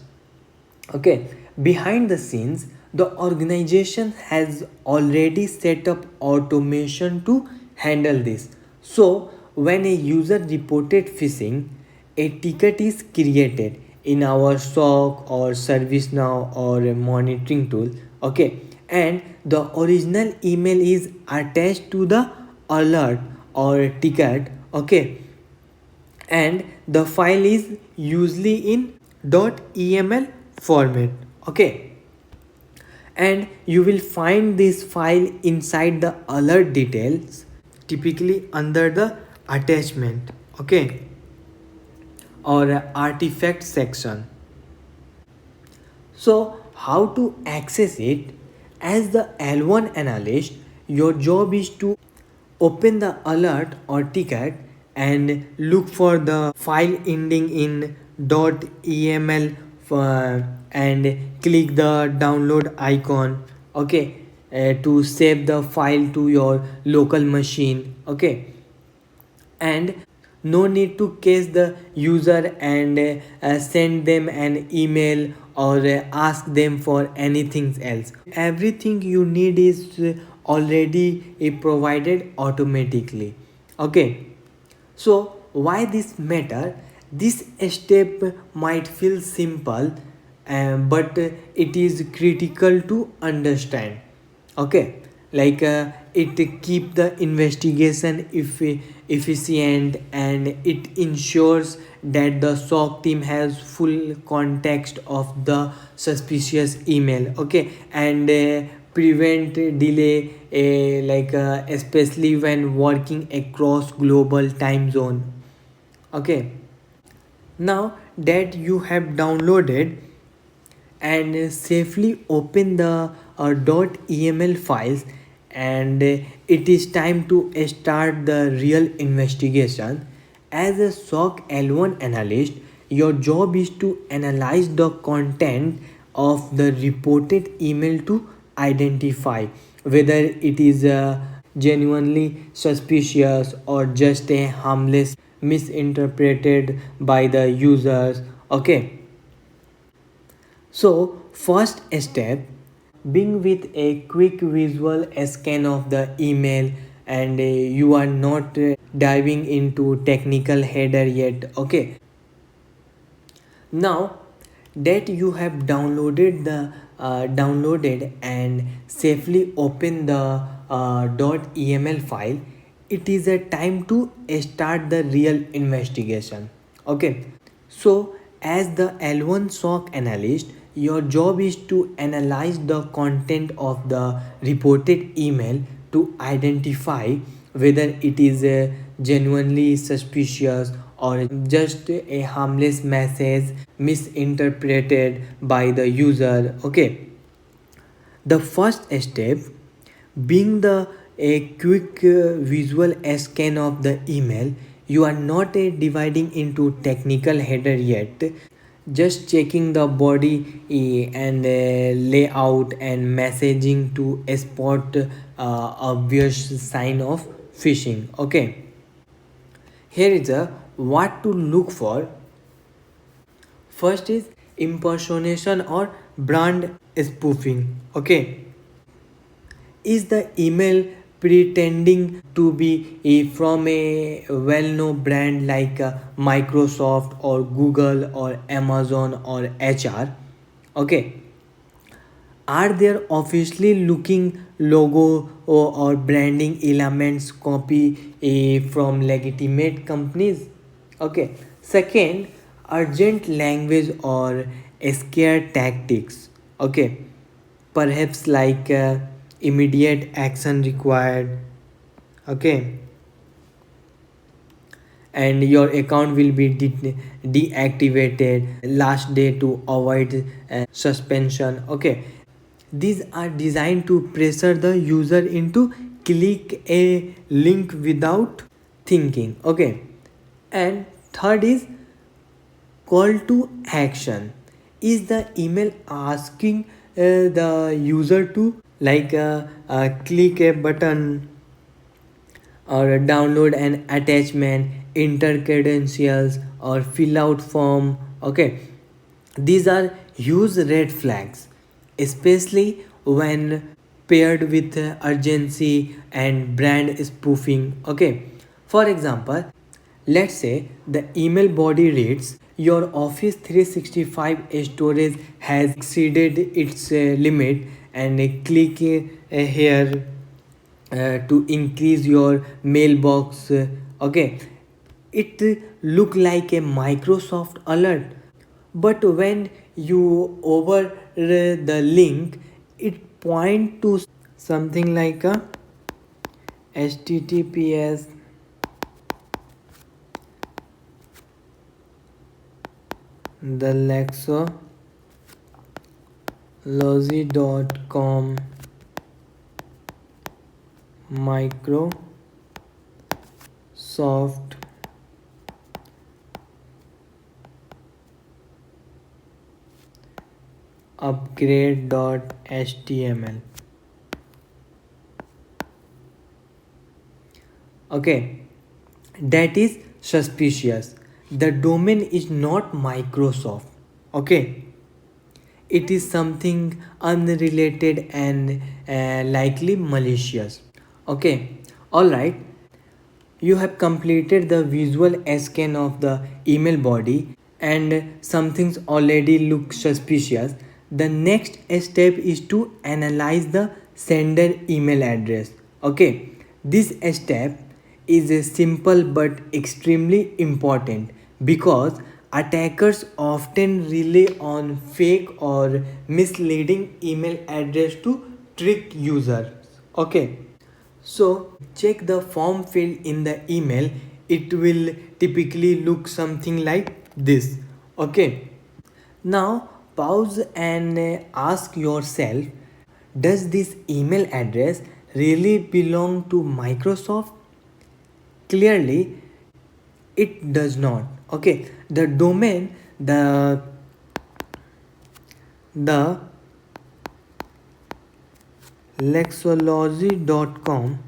Okay, behind the scenes, the organization has already set up automation to handle this. So, when a user reported phishing, a ticket is created in our SOC or ServiceNow or a monitoring tool. Okay, and the original email is attached to the alert or ticket. Okay, and the file is usually in .eml format. Okay, and you will find this file inside the alert details, typically under the attachment. Okay, or artifact section. So, how to access it? As the L1 analyst, your job is to open the alert or ticket and look for the file ending in .eml and click the download icon. Okay, to save the file to your local machine. Okay, and no need to case the user and send them an email or ask them for anything else. Everything you need is already provided automatically. Okay, so why this matter? This step might feel simple, but it is critical to understand. Okay, like it keep the investigation efficient and it ensures that the SOC team has full context of the suspicious email. Okay, and prevent delay, especially when working across global time zone. Okay, now that you have downloaded and safely open the .eml files, and it is time to start the real investigation. As a SOC L1 analyst, your job is to analyze the content of the reported email to identify whether it is genuinely suspicious or just a harmless misinterpreted by the users. Okay, so first step being with a quick visual scan of the email and you are not diving into technical header yet. Okay, now that you have downloaded and safely open the .eml file, it is a time to start the real investigation. Okay, so as the L1 SOC analyst, your job is to analyze the content of the reported email to identify whether it is genuinely suspicious or just a harmless message misinterpreted by the user. Okay, the first step being the a quick visual scan of the email. You are not dividing into technical header yet, just checking the body and layout and messaging to spot obvious sign of phishing. Okay, here is a what to look for. First is impersonation or brand spoofing. Okay, is the email pretending to be from a well-known brand like Microsoft or Google or Amazon or HR? Okay, are there officially looking logo or branding elements copy from legitimate companies? Okay. Second, urgent language or scare tactics. Okay. Perhaps like immediate action required. Okay. And your account will be deactivated last day to avoid suspension. Okay, these are designed to pressure the user into click a link without thinking. Okay, and third is call to action. Is the email asking the user to click a button or download an attachment, enter credentials, or fill out form? Okay, these are huge red flags, especially when paired with urgency and brand spoofing. Okay, for example, let's say the email body reads, your Office 365 storage has exceeded its limit, and click here to increase your mailbox. Okay, it look like a Microsoft alert, but when you over the link, it point to something like a https the lexology.com Microsoft upgrade.html. Okay, that is suspicious. The domain is not Microsoft. Okay, it is something unrelated and likely malicious. Okay, all right, you have completed the visual scan of the email body and something's already looks suspicious. The next step is to analyze the sender email address. Okay, this step is a simple but extremely important because attackers often rely on fake or misleading email address to trick users. Okay, so check the form field in the email. It will typically look something like this. Okay, now pause and ask yourself, does this email address really belong to Microsoft? Clearly it does not. Okay, the domain, the lexology.com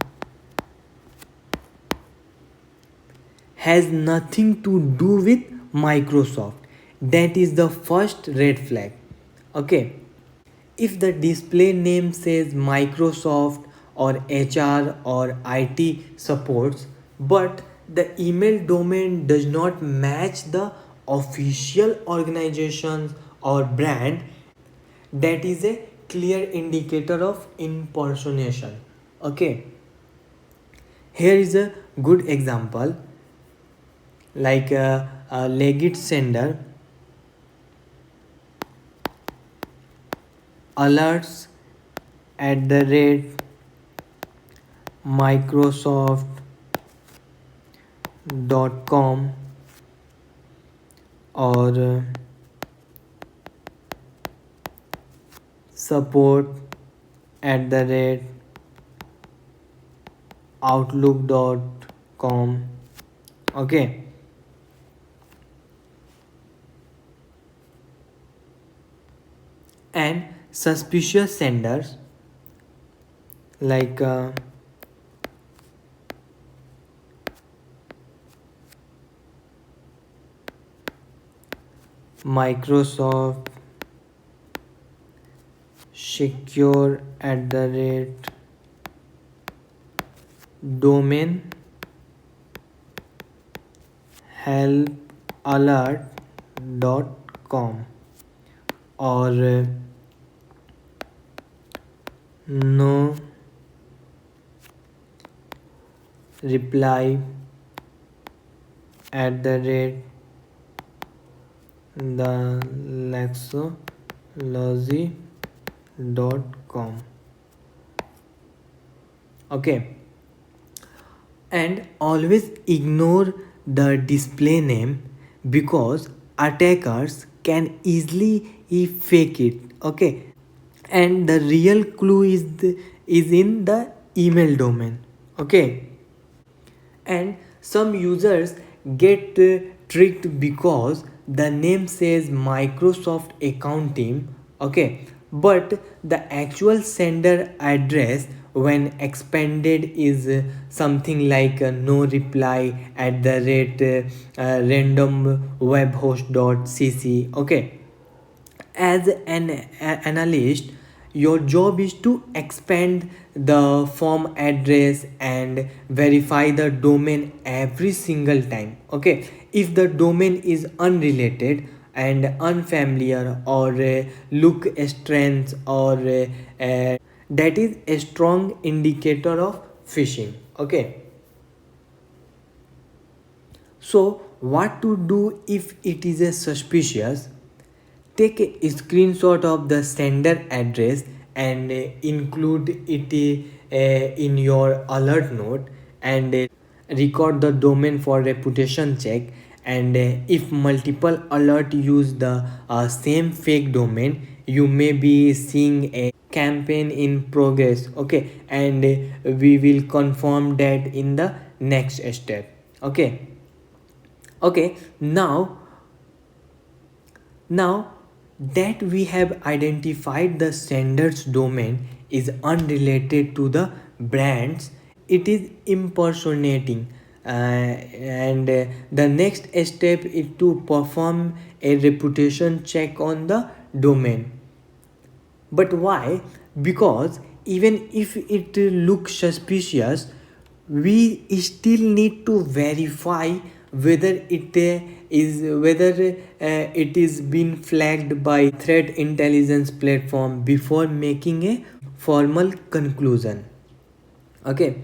has nothing to do with Microsoft. That is the first red flag. Okay, if the display name says Microsoft or HR or IT supports, but the email domain does not match the official organizations or brand, that is a clear indicator of impersonation. Okay, here is a good example, like a legit sender alerts at the rate microsoft.com or support at the rate outlook.com. Okay, and suspicious senders like Microsoft secure at the rate domain helpalert.com or no reply at the rate the lexology.com. Okay, and always ignore the display name because attackers can easily fake it. Okay, and the real clue is in the email domain. Okay, and some users get tricked because the name says Microsoft account team. Okay, but the actual sender address when expanded is something like no reply at the rate randomwebhost.cc. Okay, as an analyst, your job is to expand the form address and verify the domain every single time. Okay, if the domain is unrelated and unfamiliar or look strange or that is a strong indicator of phishing. Okay, so what to do if it is a suspicious? Take a screenshot of the sender address and include it in your alert note and record the domain for reputation check. And if multiple alert use the same fake domain, you may be seeing a campaign in progress. Okay, and we will confirm that in the next step. Okay, okay, now that we have identified the sender's domain is unrelated to the brands, it is impersonating. And the next step is to perform a reputation check on the domain. But why? Because even if it looks suspicious, we still need to verify whether it is been flagged by threat intelligence platform before making a formal conclusion. Okay,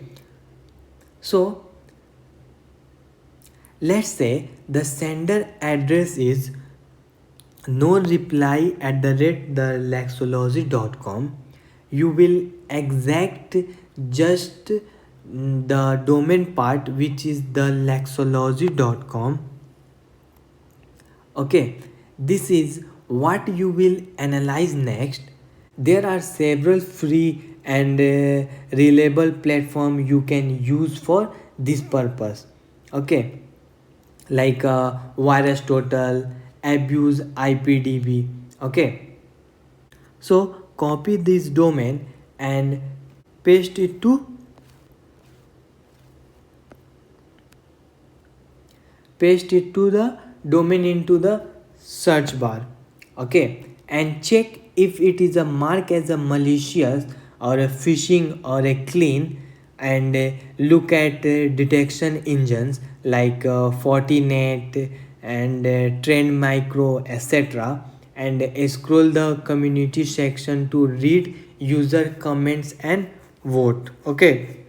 so let's say the sender address is no reply at the rate the lexology.com. You will exact just the domain part, which is the lexology.com. Okay, this is what you will analyze next. There are several free and reliable platform you can use for this purpose. Okay, like VirusTotal, AbuseIPDB. Okay, so copy this domain and paste it to the domain into the search bar. Okay, and check if it is a mark as a malicious or a phishing or a clean, and look at detection engines like Fortinet and Trend Micro, etc., and scroll the community section to read user comments and vote. Okay.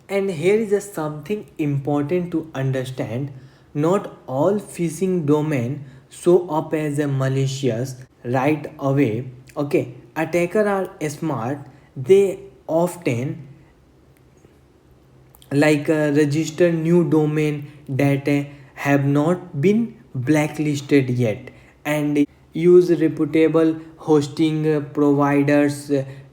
And here is a something important to understand. Not all phishing domain show up as a malicious right away. Okay, attacker are smart. They often register new domain that have not been blacklisted yet, and use reputable hosting providers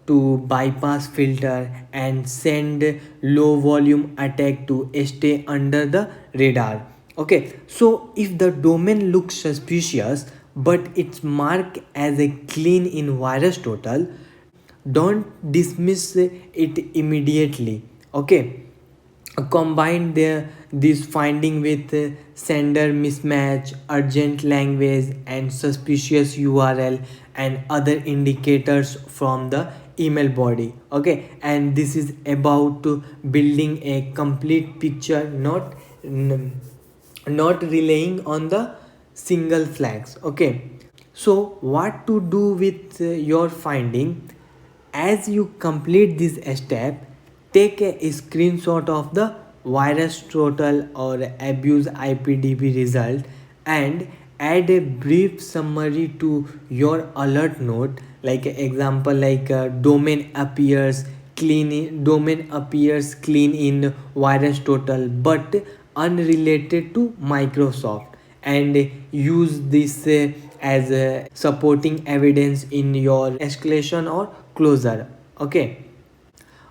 to bypass filter and send low volume attack to stay under the radar. Okay, so if the domain looks suspicious but it's marked as a clean in VirusTotal, don't dismiss it immediately. Okay, combine this finding with sender mismatch, urgent language, and suspicious URL and other indicators from the email body. Okay, and this is about to building a complete picture, not relying on the single flags. Okay, so what to do with your finding? As you complete this step, take a screenshot of the VirusTotal or AbuseIPDB result and add a brief summary to your alert note. Like example, domain appears clean in VirusTotal but unrelated to Microsoft, and use this as supporting evidence in your escalation or closure. Okay.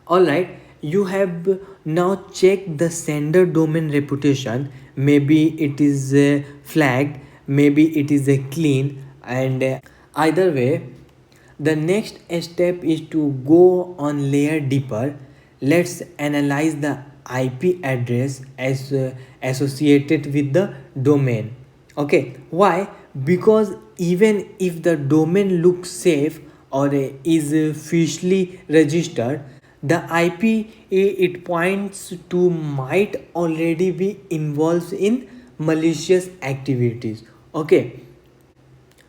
All right, you have now checked the sender domain reputation. Maybe it is flagged, maybe it is a clean, and either way, the next step is to go on layer deeper. Let's analyze the IP address as associated with the domain. Okay, why? Because even if the domain looks safe or is officially registered, the IP it points to might already be involved in malicious activities. Okay,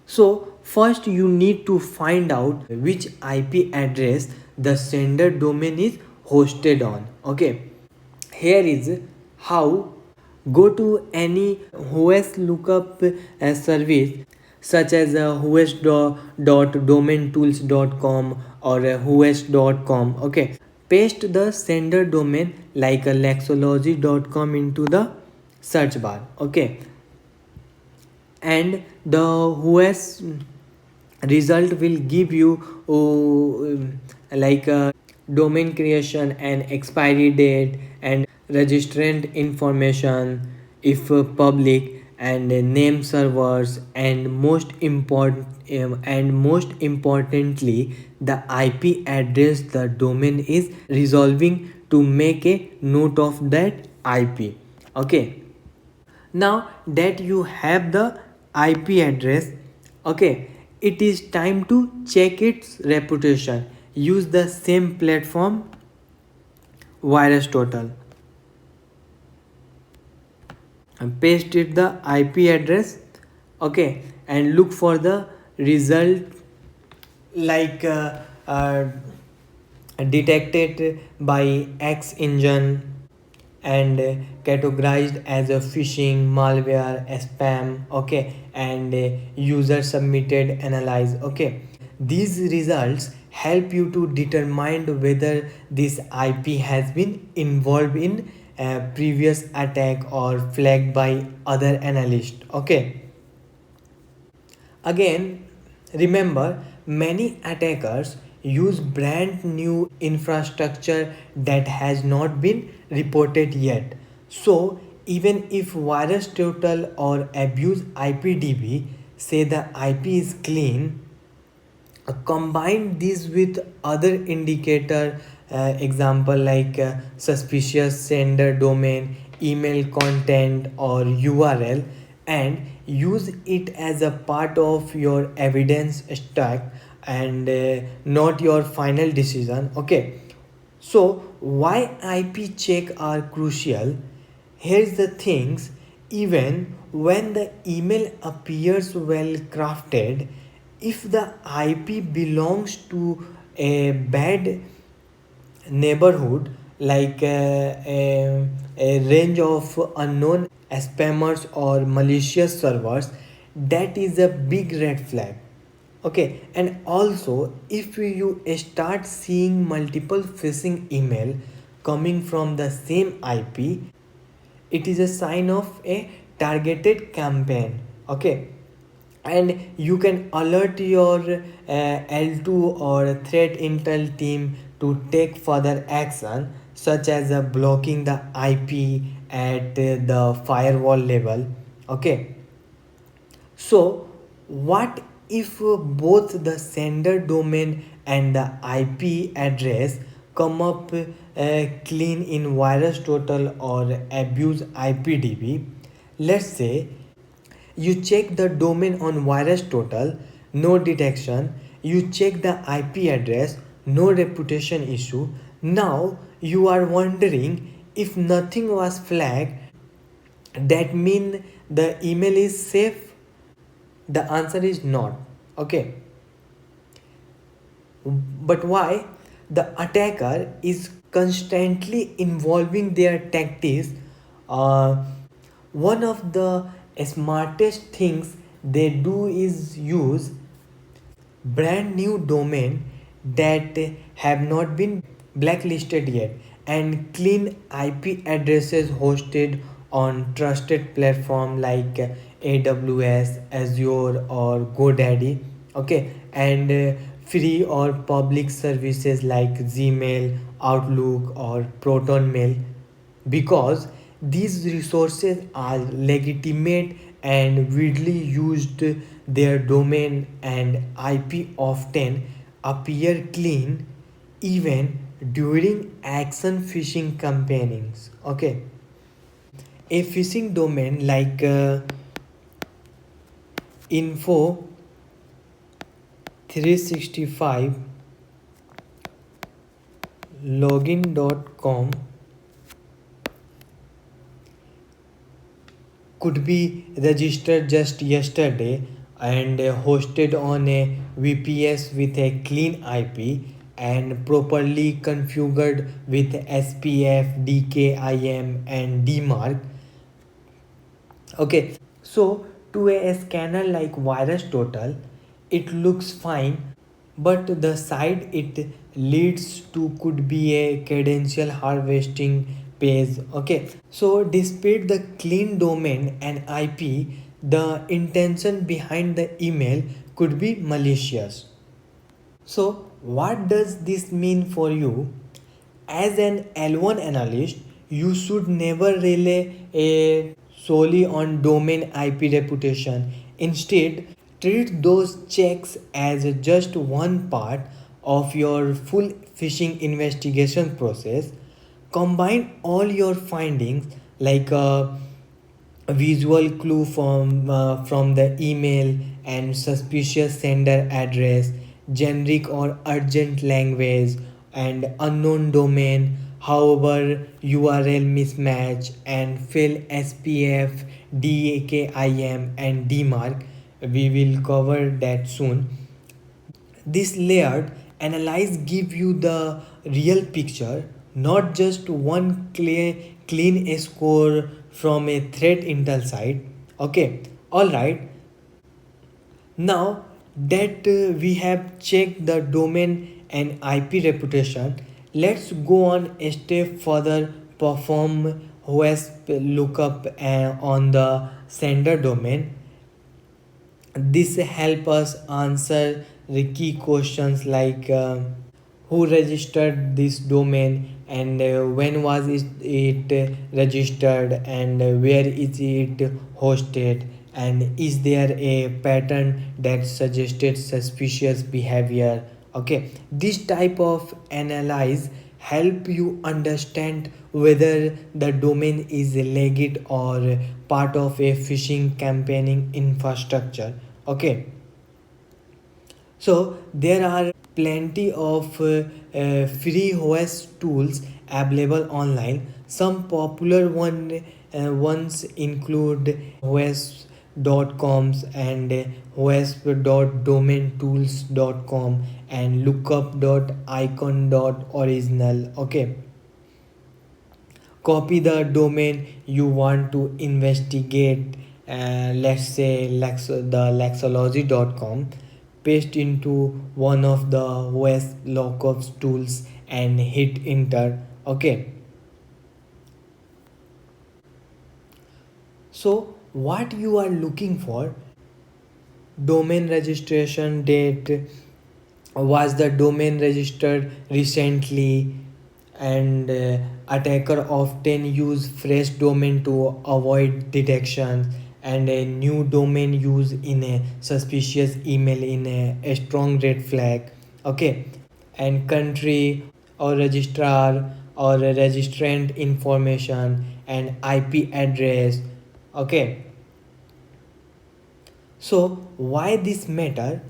so first you need to find out which IP address the sender domain is hosted on. Okay, here is how. Go to any OS lookup service such as os.domaintools.com or os.com. Okay, paste the sender domain like lexology.com into the search bar. Okay, and the OS result will give you domain creation and expiry date and registrant information if public, and name servers, and most importantly the IP address the domain is resolving, to make a note of that IP. Okay, now that you have the IP address, okay, it is time to check its reputation. Use the same platform, VirusTotal, and paste it the IP address. Okay, and look for the result like detected by X engine and categorized as a phishing, malware, spam. Okay, and user submitted analyze. Okay, these results help you to determine whether this IP has been involved in a previous attack or flagged by other analysts. Okay, again, remember, many attackers use brand new infrastructure that has not been reported yet. So, even if VirusTotal or AbuseIPDB say the IP is clean, combine this with other indicator, example suspicious sender domain, email content, or URL, and use it as a part of your evidence stack. and not your final decision. Okay, so why IP check are crucial? Here's the things: even when the email appears well crafted, if the IP belongs to a bad neighborhood, like a range of unknown spammers or malicious servers, that is a big red flag. Okay, and also if you start seeing multiple phishing email coming from the same IP, it is a sign of a targeted campaign. Okay, and you can alert your L2 or threat intel team to take further action, such as blocking the IP at the firewall level. Okay, so what if both the sender domain and the IP address come up clean in VirusTotal or AbuseIPDB? Let's say you check the domain on VirusTotal, no detection. You check the IP address, no reputation issue. Now you are wondering, if nothing was flagged, that mean the email is safe? The answer is not. Okay, but why? The attacker is constantly involving their tactics. uh, One of the smartest things they do is use brand new domain that have not been blacklisted yet, and clean IP addresses hosted on trusted platform like AWS, Azure or GoDaddy. Okay, and free or public services like Gmail, Outlook or ProtonMail, because these resources are legitimate and widely used. Their domain and IP often appear clean even during action phishing campaigns. Okay, a phishing domain like info 365 login.com could be registered just yesterday and hosted on a VPS with a clean IP and properly configured with SPF, DKIM and DMARC. Okay, so to a scanner like VirusTotal, it looks fine, but the site it leads to could be a credential harvesting page. Okay, so despite the clean domain and IP, the intention behind the email could be malicious. So, what does this mean for you? As an L1 analyst, you should never rely solely on domain IP reputation. Instead, treat those checks as just one part of your full phishing investigation process. Combine all your findings, like a visual clue from the email and suspicious sender address, generic or urgent language, and unknown domain, however URL mismatch, and fill SPF, DKIM and DMARC. We will cover that soon. This layered analyze give you the real picture, not just one clean score from a threat intel site. Okay, all right. Now that we have checked the domain and IP reputation, let's go on a step further. Perform OSP lookup on the sender domain. This help us answer the key questions like who registered this domain, and when was it registered, and where is it hosted, and is there a pattern that suggested suspicious behavior. Okay, this type of analyze help you understand whether the domain is legit or part of a phishing campaigning infrastructure. Okay, So there are plenty of free OS tools available online. Some popular ones include os.coms and os.domaintools.com and lookup.icon.original. Okay, copy the domain you want to investigate, let's say the lexology.com, paste into one of the OS lookup tools and hit enter. Okay, so what you are looking for: domain registration date, was the domain registered recently, and attacker often use fresh domain to avoid detection, and a new domain use in a suspicious email in a strong red flag. Okay, and country or registrar or a registrant information and IP address. Okay, so why this matter?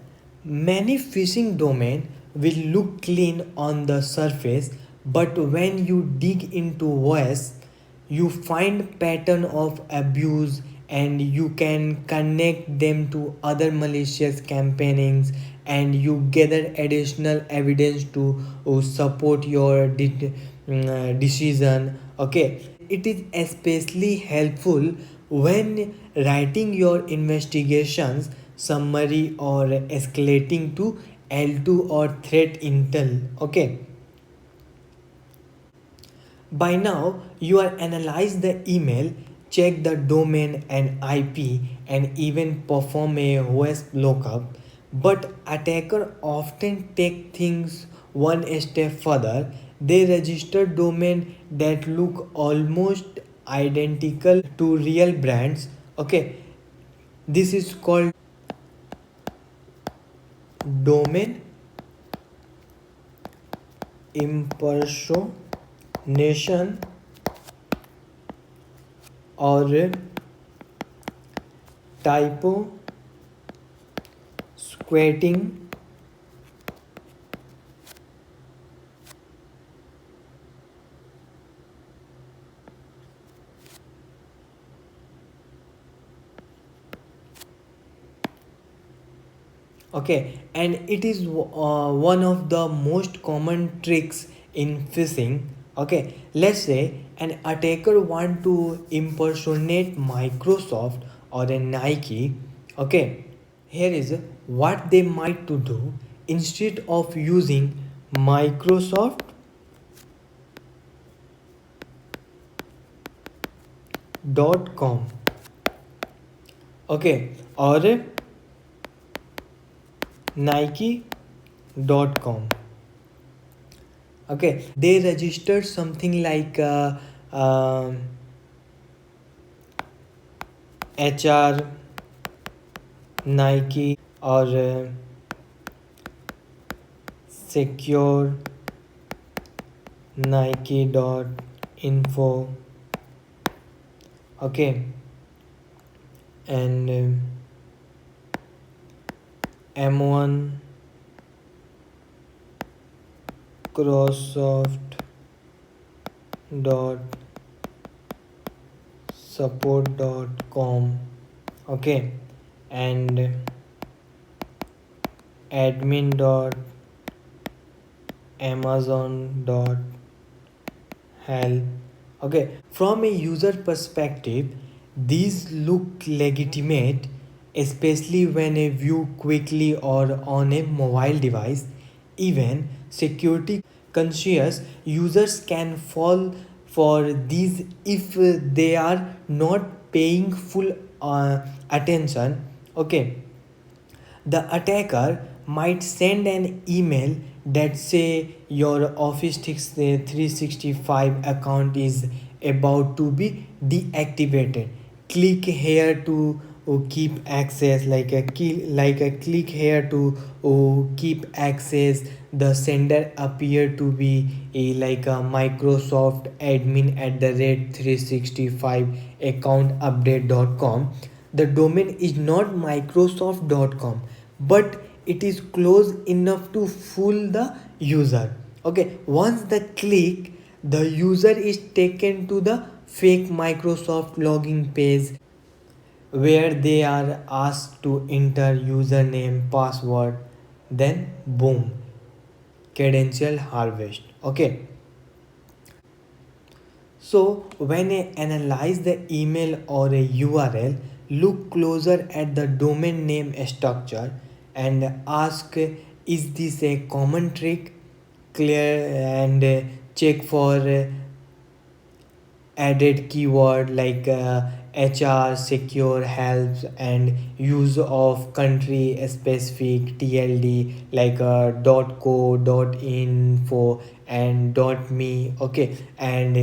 Many phishing domain will look clean on the surface, but when you dig into OS, you find pattern of abuse, and you can connect them to other malicious campaignings, and you gather additional evidence to support your decision. Okay, it is especially helpful when writing your investigations summary or escalating to L2 or threat intel. Okay, by now you are analyze the email, check the domain and IP, and even perform a OS lookup. But attacker often take things one step further. They register domain that look almost identical to real brands. Okay, this is called domain impersonation or typo squatting. Okay, and it is one of the most common tricks in phishing. Okay, let's say an attacker want to impersonate Microsoft or a Nike. Okay, here is what they might to do: instead of using microsoft.com, okay, or nike.com. Okay, they registered something like HR Nike or secure Nike.info. Okay, and M1 Microsoft dot support.com. Okay, and admin dot amazon dot help. Okay, from a user perspective, these look legitimate, especially when a view quickly or on a mobile device. Even security conscious users can fall for these if they are not paying full attention. Okay, the attacker might send an email that say your Office 365 account is about to be deactivated. Click here to keep access, like a key, like a click here to keep access. The sender appear to be a like a Microsoft admin at the rate 365 account update.com. The domain is not microsoft.com, but it is close enough to fool the user. Okay, once the click, the user is taken to the fake Microsoft login page where they are asked to enter username, password, then boom, credential harvest. Okay, so when I analyze the email or a URL, look closer at the domain name structure and ask, is this a common trick? Clear and check for added keyword like HR, secure, helps, and use of country specific TLD like .co.info and .me. Okay, and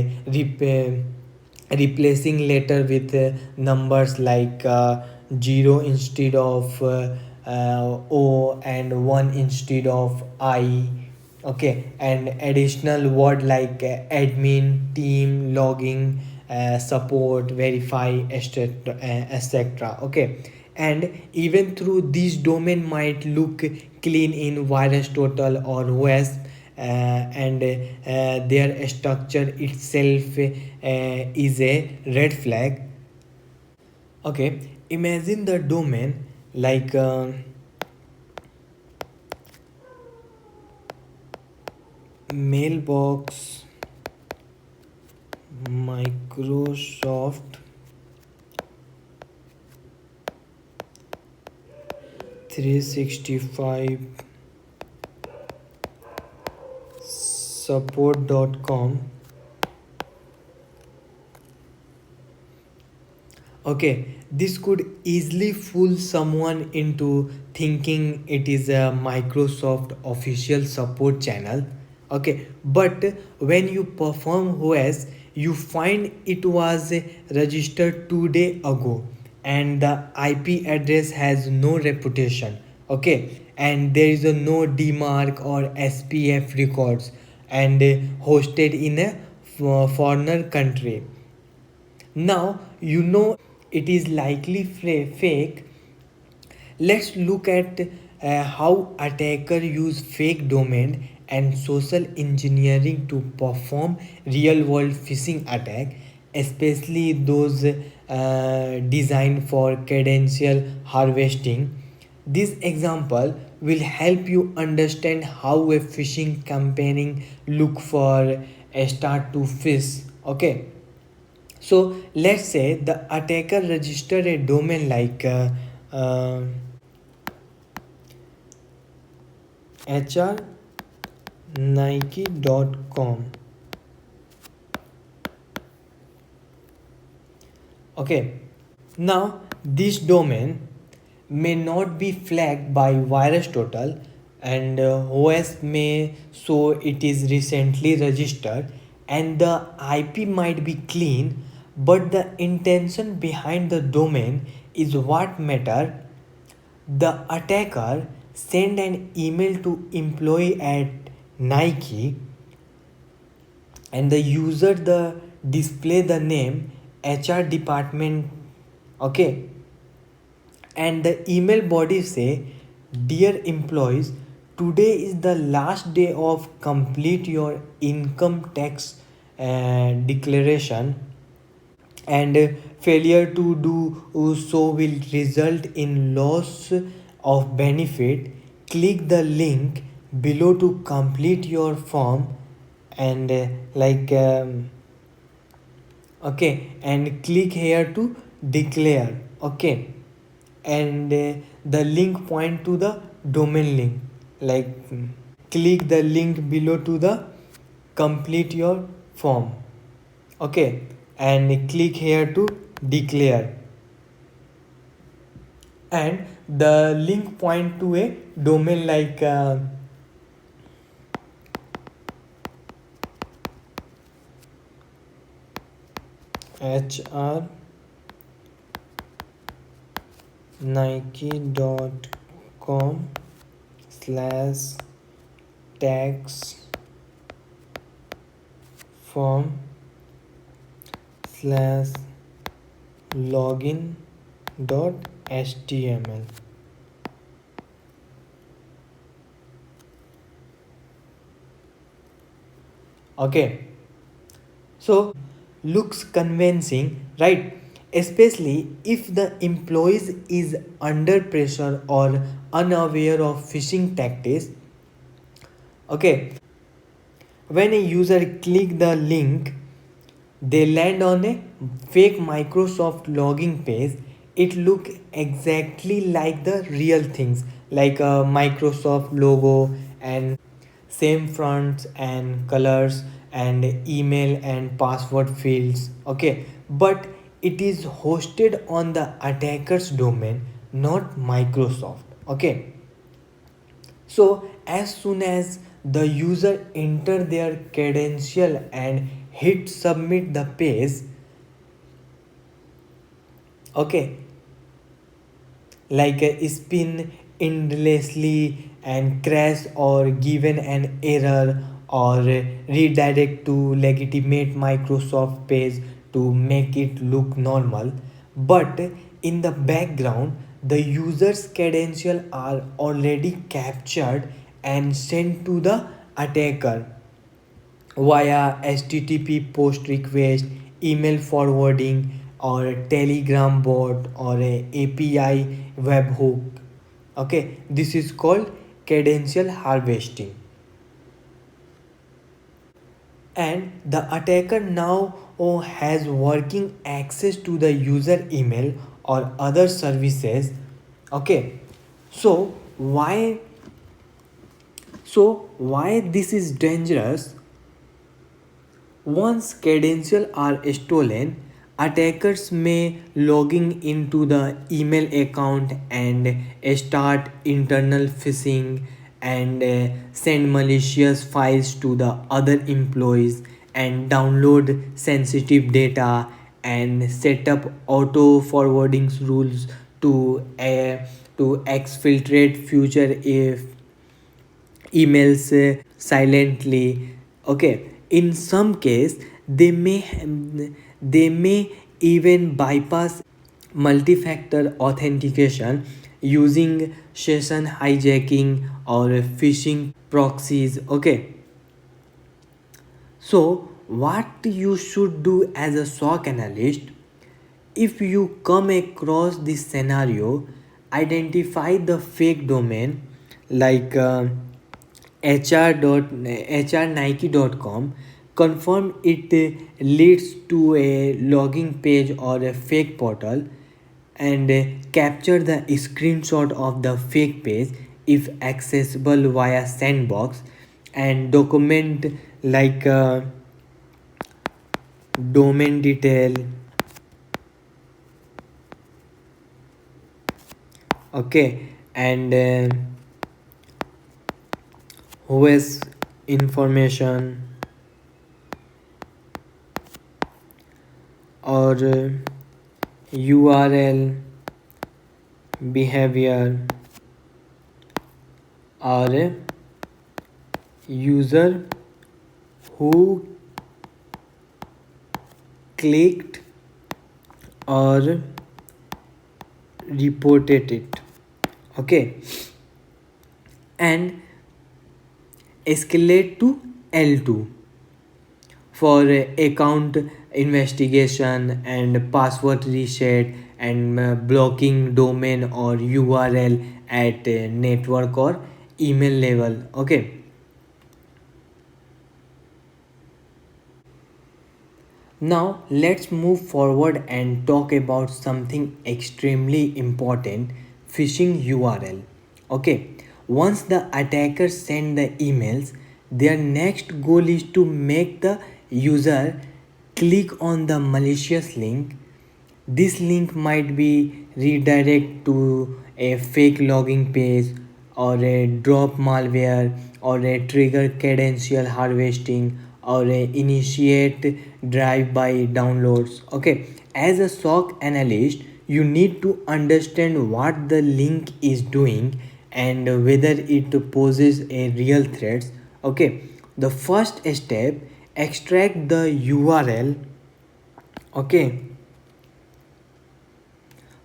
replacing letter with numbers like 0 instead of O and 1 instead of I. Okay, and additional word like admin, team, logging, support, verify, etc. Okay, and even through this domain might look clean in VirusTotal or OS, and their structure itself is a red flag. Okay, imagine the domain like mailbox Microsoft 365 support.com. Okay, this could easily fool someone into thinking it is a Microsoft official support channel. Okay, but when you perform OS, you find it was registered 2 days ago and the IP address has no reputation. Okay, and there is a no DMARC or SPF records and hosted in a foreigner country. Now you know it is likely fake. Let's look at how attackers use fake domain and social engineering to perform real world phishing attack, especially those designed for credential harvesting. This example will help you understand how a phishing campaign look for a start to phish. Okay, so let's say the attacker registered a domain like uh, hrnike.com. Okay, now this domain may not be flagged by VirusTotal and OS may show it is recently registered and the IP might be clean, but the intention behind the domain is what matter. The attacker send an email to employee at Nike and the user the display the name HR department. Okay, and the email body say, dear employees, today is the last day of complete your income tax declaration and failure to do so will result in loss of benefit. Click the link below to complete your form and okay, and click here to declare. Okay, and the link point to the domain link like click the link below to the complete your form. Okay, and click here to declare and the link point to a domain like hrnike.com/tax form slash login.html. Okay, so looks convincing, right? Especially if the employees is under pressure or unaware of phishing tactics. Okay, when a user click the link, they land on a fake Microsoft login page. It look exactly like the real things, like a Microsoft logo and same fonts and colors and email and password fields. Okay, but it is hosted on the attacker's domain, not Microsoft. Okay, so as soon as the user enter their credential and hit submit the page, okay, like a spin endlessly and crash or given an error or redirect to legitimate Microsoft page to make it look normal, but in the background the user's credentials are already captured and sent to the attacker via HTTP post request, email forwarding, or Telegram bot or a API webhook. Okay, this is called credential harvesting. And the attacker now has working access to the user email or other services. Okay, so why this is dangerous? Once credentials are stolen, attackers may logging into the email account and start internal phishing and send malicious files to the other employees and download sensitive data and set up auto forwarding rules to exfiltrate future if emails silently. Okay, in some case they may even bypass multi-factor authentication using session hijacking or phishing proxies. Okay, so what you should do as a SOC analyst: if you come across this scenario, identify the fake domain like hr.hrnike.com, confirm it leads to a logging page or a fake portal, and capture the screenshot of the fake page if accessible via sandbox, and document like domain detail. Okay, and OS information or URL behavior or user who clicked or reported it. Okay, and escalate to L2 for account investigation and password reset and blocking domain or URL at network or email level. Okay, now let's move forward and talk about something extremely important: phishing URL. Okay, once the attackers send the emails, their next goal is to make the user click on the malicious link. This link might be redirect to a fake login page or a drop malware or a trigger credential harvesting or a initiate drive by downloads. Okay, as a SOC analyst, you need to understand what the link is doing and whether it poses a real threat. Okay, the first step: extract the URL. Okay,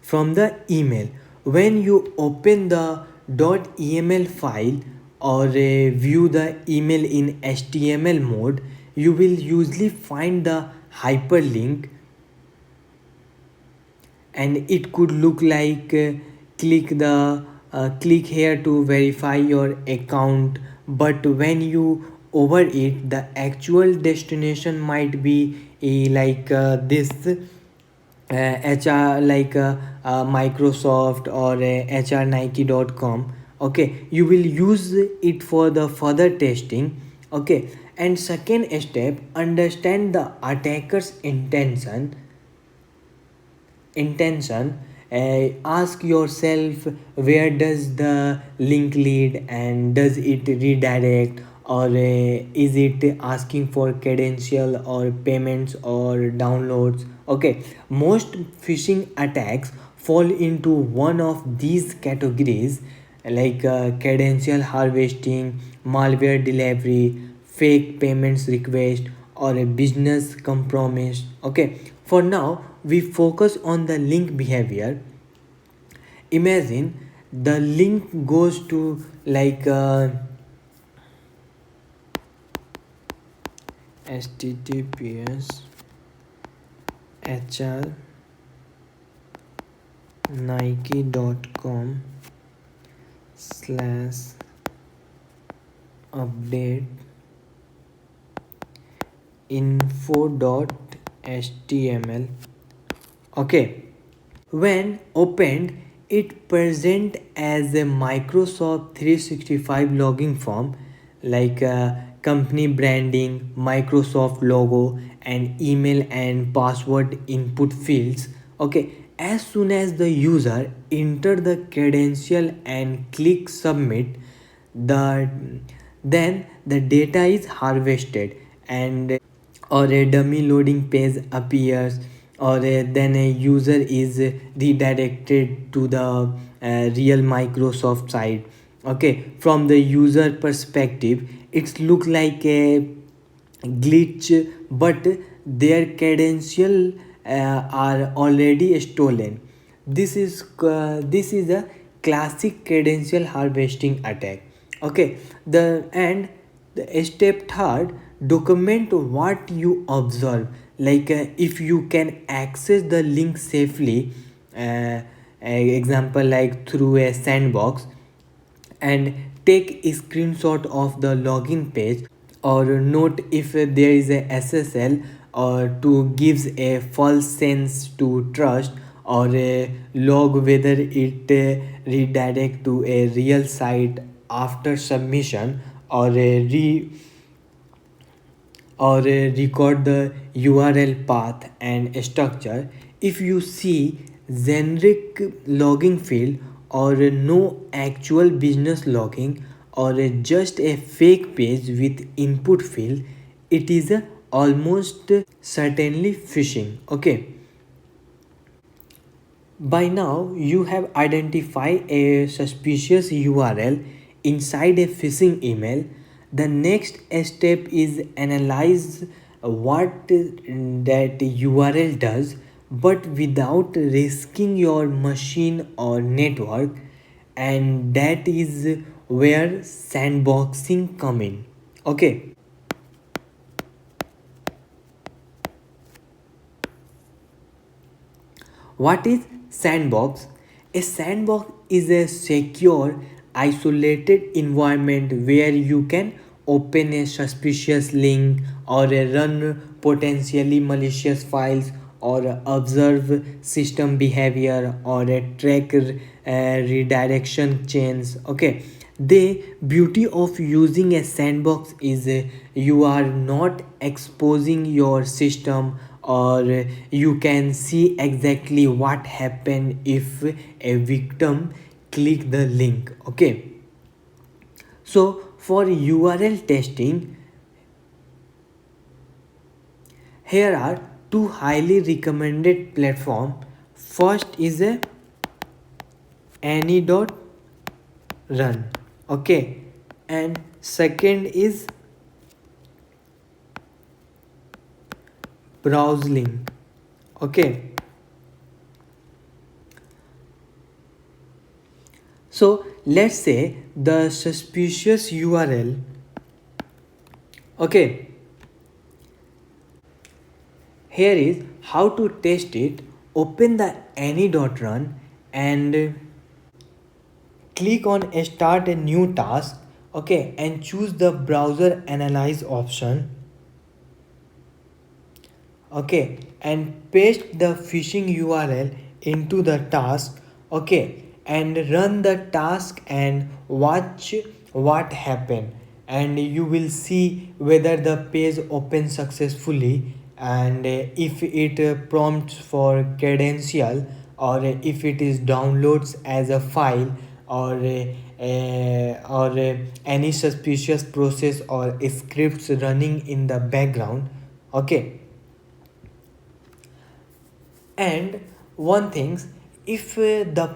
from the email. When you open the .eml file or view the email in HTML mode, you will usually find the hyperlink, and it could look like click here to verify your account, but when you over it, the actual destination might be this HR Microsoft or hrnike.com. Okay, you will use it for the further testing. Okay, and second step, understand the attacker's intention. Ask yourself, where does the link lead, and does it redirect, or is it asking for credential or payments or downloads. Okay, most phishing attacks fall into one of these categories, like credential harvesting, malware delivery, fake payments request, or a business compromise. Okay, for now we focus on the link behavior. Imagine the link goes to https hrnike.com slash update info.html. Okay, when opened, it present as a Microsoft 365 login form, like company branding, Microsoft logo, and email and password input fields. Okay, as soon as the user enter the credential and click submit, the then the data is harvested, and or a dummy loading page appears, or then a user is redirected to the real Microsoft site. Okay, from the user perspective, it look like a glitch, but their credential are already stolen. This is a classic credential harvesting attack. Okay, the step third, document what you observe. Like if you can access the link safely, example like through a sandbox, and take a screenshot of the login page, or note if there is a SSL, or to gives a false sense to trust, or a log whether it redirect to a real site after submission, or record the URL path and structure. If you see generic logging field, or no actual business logging, or just a fake page with input field, it is almost certainly phishing. Okay, by now, you have identified a suspicious URL inside a phishing email. The next step is analyze what that URL does, but without risking your machine or network, and that is where sandboxing come in. Okay. What is sandbox? A sandbox is a secure, isolated environment where you can open a suspicious link, or run potentially malicious files, or observe system behavior, or track redirection chains. Okay, the beauty of using a sandbox is you are not exposing your system, or you can see exactly what happened if a victim click the link. Okay, so for URL testing, here are two highly recommended platform. First is a Any.Run. Okay, and second is browsing. Okay, so let's say the suspicious URL. Okay, Here is how to test it. Open the Any.Run and click on start a new task. Okay, and choose the browser analyze option. Okay, and paste the phishing URL into the task. Okay, and run the task and watch what happened, and you will see whether the page opens successfully, and if it prompts for credential, or if it is downloads as a file, or any suspicious process or scripts running in the background. Okay, and one things, if the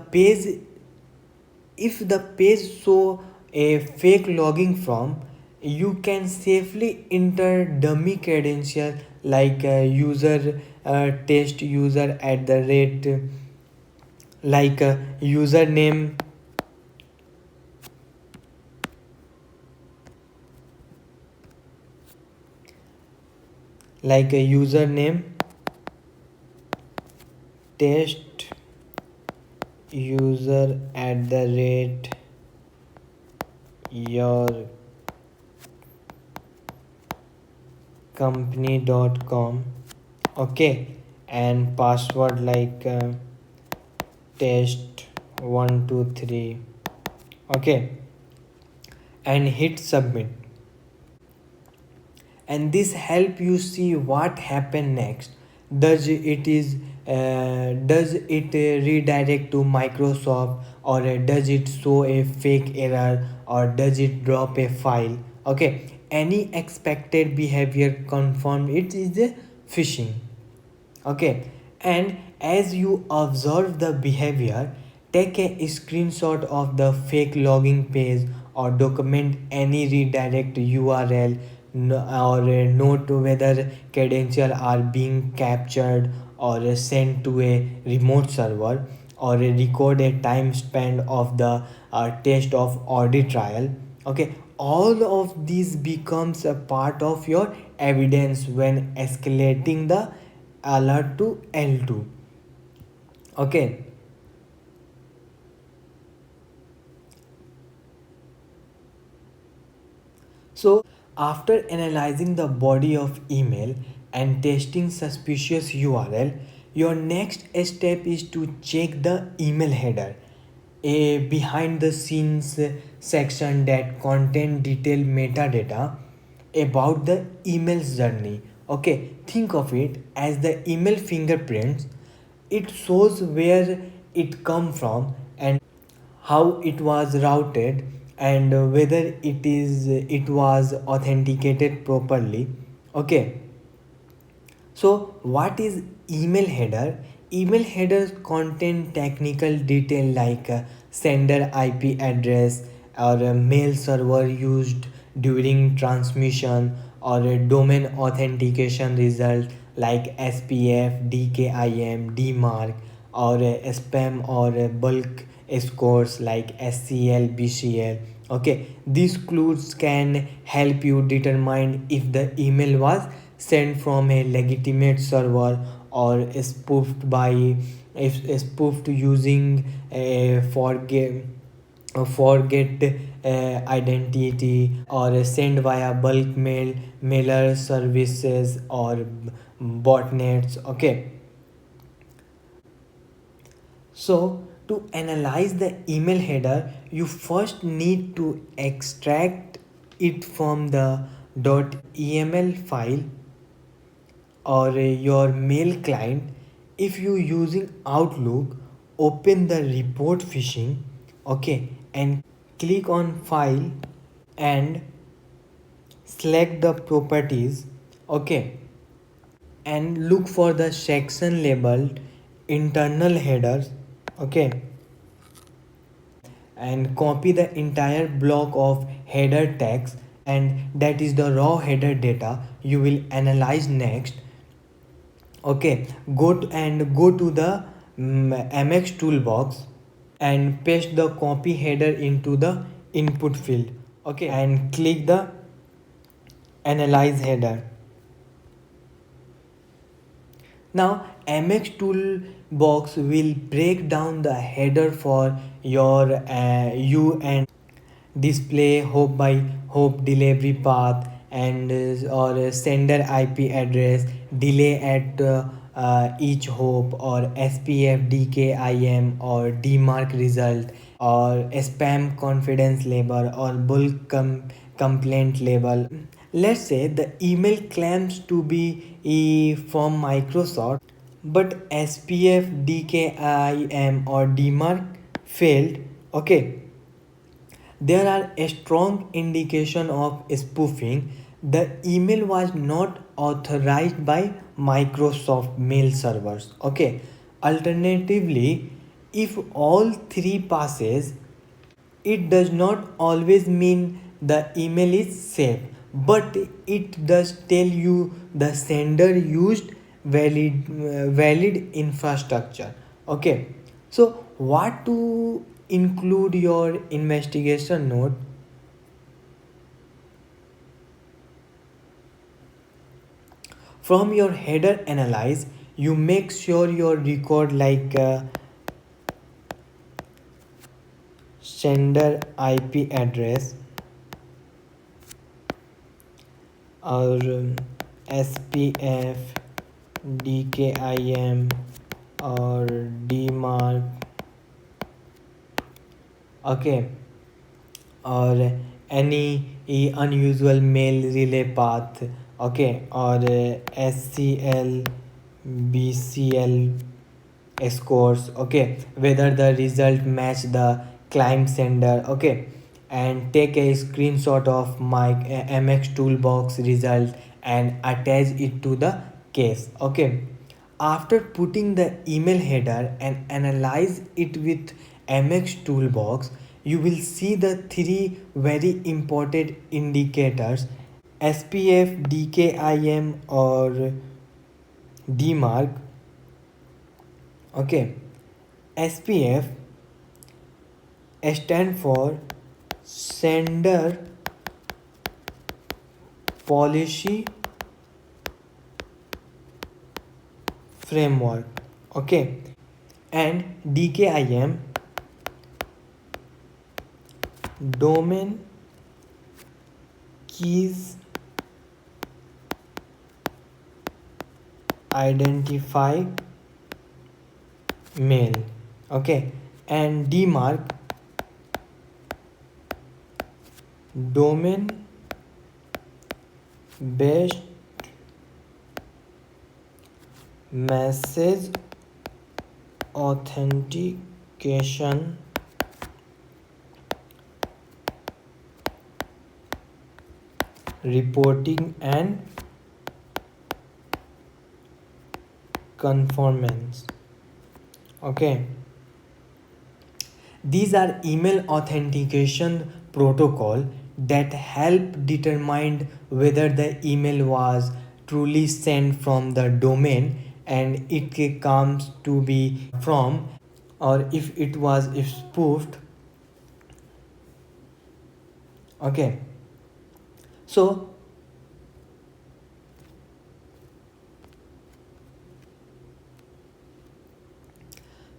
page show a fake logging from, you can safely enter dummy credential like user test user at the rate, like username, like a username test user at the rate your company.com. Okay, and password like test 123. Okay, and hit submit, and this help you see what happen next. Does it redirect to Microsoft, or does it show a fake error, or does it drop a file? Okay, any expected behavior confirmed it is a phishing. Okay, and as you observe the behavior, take a screenshot of the fake logging page, or document any redirect URL, or note whether credentials are being captured or sent to a remote server, or record a time span of the test of audit trial. Okay, all of these becomes a part of your evidence when escalating the alert to L2. Okay, so after analyzing the body of email and testing suspicious URL, your next step is to check the email header, a behind the scenes section that contain detailed metadata about the email's journey. Okay, think of it as the email fingerprints. It shows where it come from and how it was routed, and whether it was authenticated properly. Okay, so what is email header? Email headers contain technical detail like sender IP address, or a mail server used during transmission, or a domain authentication result like SPF, DKIM, DMARC, or a spam or a bulk scores like SCL, BCL. Okay, these clues can help you determine if the email was sent from a legitimate server, or if spoofed using a forget identity, or sent via bulk mailer services, or botnets. Okay, so to analyze the email header, you first need to extract it from the .eml file, or your mail client. If you using Outlook, open the report phishing. Okay, and click on file and select the properties. Okay, and look for the section labeled internal headers. Okay, and copy the entire block of header text, and that is the raw header data you will analyze next. Okay, go to the MXToolbox and paste the copy header into the input field. Okay, and click the analyze header. Now MX Toolbox will break down the header for your you and display hop by hop delivery path and or sender IP address, delay at each hop, or SPF DKIM or DMARC result, or spam confidence label, or bulk complaint label. Let's say the email claims to be from Microsoft, but SPF DKIM or DMARC failed. Okay, there are a strong indication of spoofing. The email was not authorized by Microsoft mail servers. Okay. Alternatively, if all three passes, it does not always mean the email is safe, but it does tell you the sender used valid infrastructure. Okay, so what to include your investigation note? From your header analyze, you make sure your record like sender IP address or SPF DKIM or DMARC, okay, or any unusual mail relay path, okay, or SCL BCL scores, okay, whether the result match the client sender, okay, and take a screenshot of my MX Toolbox result and attach it to the case. Okay, after putting the email header and analyze it with MX Toolbox, you will see the three very important indicators: SPF DKIM or DMARC. Okay, SPF stand for sender policy framework, okay, and DKIM domain keys identify mail, okay, and DMARC domain based message authentication reporting and conformance. Okay, these are email authentication protocol that help determine whether the email was truly sent from the domain and it comes to be from, or if it was spoofed. Okay, so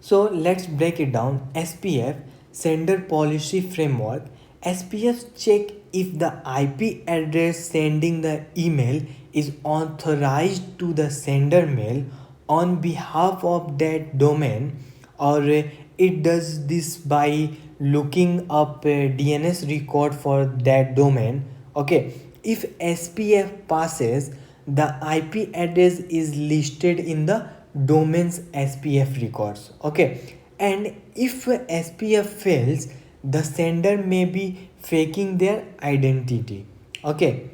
So let's break it down. SPF, Sender Policy Framework. SPF check if the IP address sending the email is authorized to the sender mail on behalf of that domain, or it does this by looking up a DNS record for that domain. Okay, if SPF passes, the IP address is listed in the domain's SPF records. Okay, and if SPF fails, the sender may be faking their identity. Okay,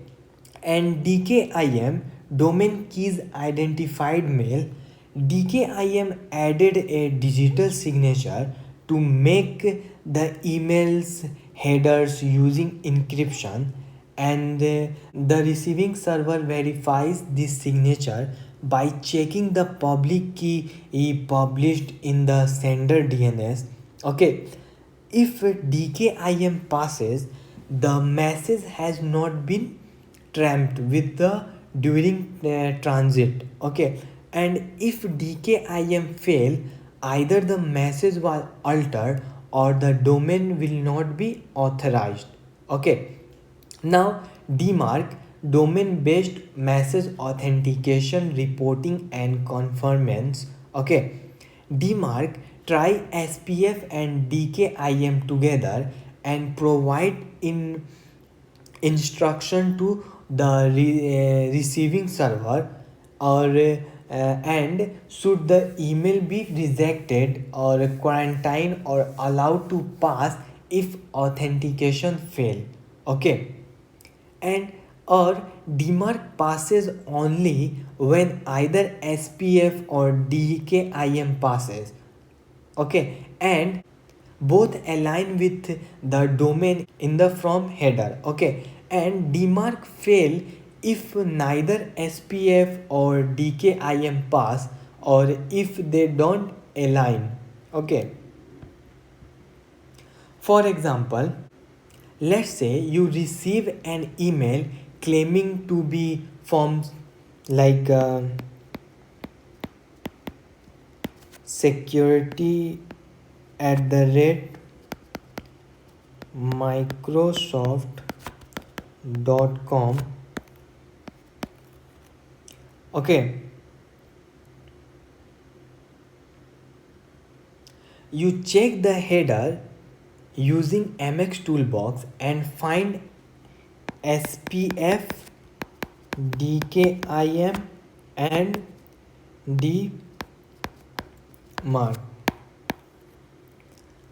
and DKIM, domain keys identified mail. DKIM added a digital signature to make the emails headers using encryption, and the receiving server verifies this signature by checking the public key published in the sender DNS. Okay, if DKIM passes, the message has not been tramped with the during transit. Okay, and if DKIM fail, either the message was altered or the domain will not be authorized. Okay. Now DMARC, domain based message authentication reporting and conformance. Okay. DMARC try SPF and DKIM together and provide instruction to the receiving server, and should the email be rejected or quarantined or allowed to pass if authentication fail. Okay. And or DMARC passes only when either SPF or DKIM passes. Okay. And both align with the domain in the from header. Okay. And DMARC fail if neither SPF or DKIM pass or if they don't align. Okay. For example, let's say you receive an email claiming to be from like security at the rate microsoft.com. Okay. You check the header using MXToolbox and find SPF, DKIM and DMARC.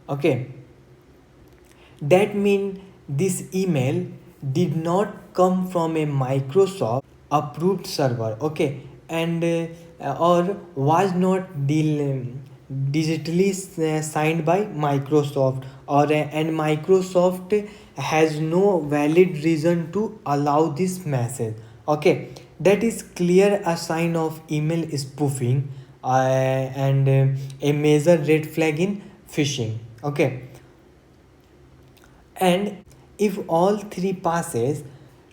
Okay. That means this email did not come from a Microsoft approved server. Okay. And or was not digitally signed by Microsoft, or and Microsoft has no valid reason to allow this message. Okay. That is clear a sign of email spoofing, and a major red flag in phishing. Okay. And if all three passes,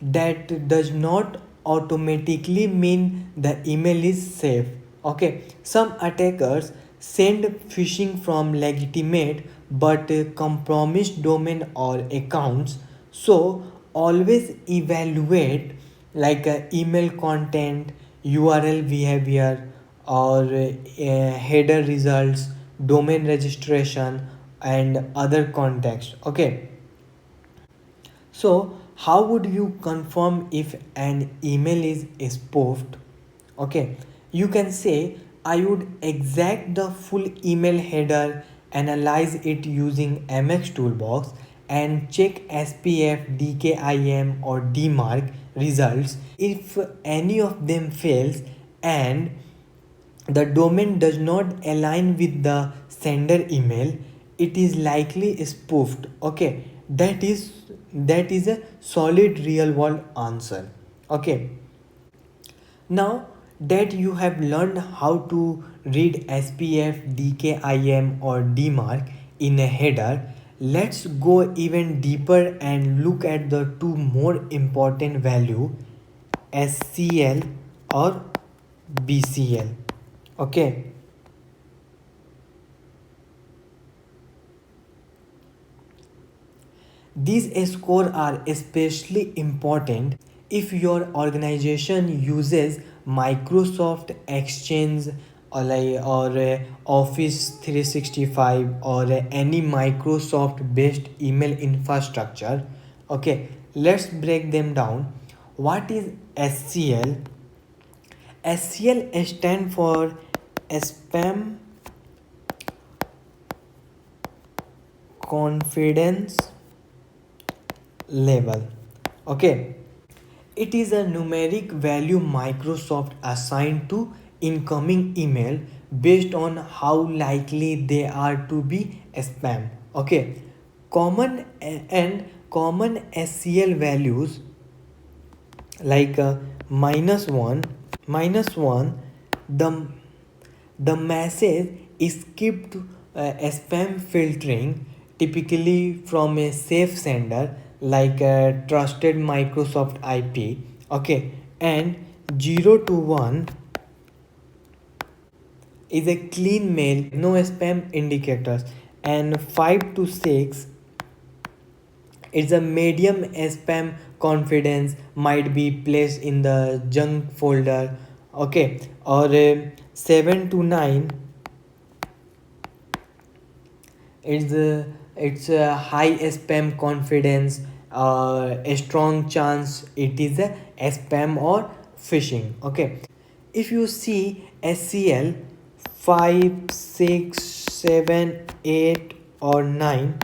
that does not automatically mean the email is safe. Okay. Some attackers send phishing from legitimate but compromised domain or accounts. So always evaluate like email content, URL behavior, or header results, domain registration and other context. Okay. So how would you confirm if an email is spoofed? Okay. You can say I would exact the full email header, analyze it using MXToolbox and check SPF, DKIM or DMARC results. If any of them fails and the domain does not align with the sender email, it is likely spoofed. Okay. That is a solid real world answer. Okay. Now that you have learned how to read SPF, DKIM or DMARC in a header, let's go even deeper and look at the two more important value, SCL or BCL. Okay. These scores are especially important if your organization uses Microsoft Exchange or Office 365 or any Microsoft based email infrastructure. Okay, let's break them down. What is SCL? SCL stands for spam confidence level. Okay. It is a numeric value Microsoft assigned to incoming email based on how likely they are to be spam. Okay. Common SCL values like -1, the message is skipped spam filtering, typically from a safe sender like a trusted Microsoft IP. Okay. And 0 to 1, is a clean mail, no spam indicators, and 5 to 6 it's a medium spam confidence, might be placed in the junk folder, okay, or 7 to 9 it's a high spam confidence, a strong chance it is a spam or phishing. Okay, if you see SCL 5, 6, 7, 8 or 9,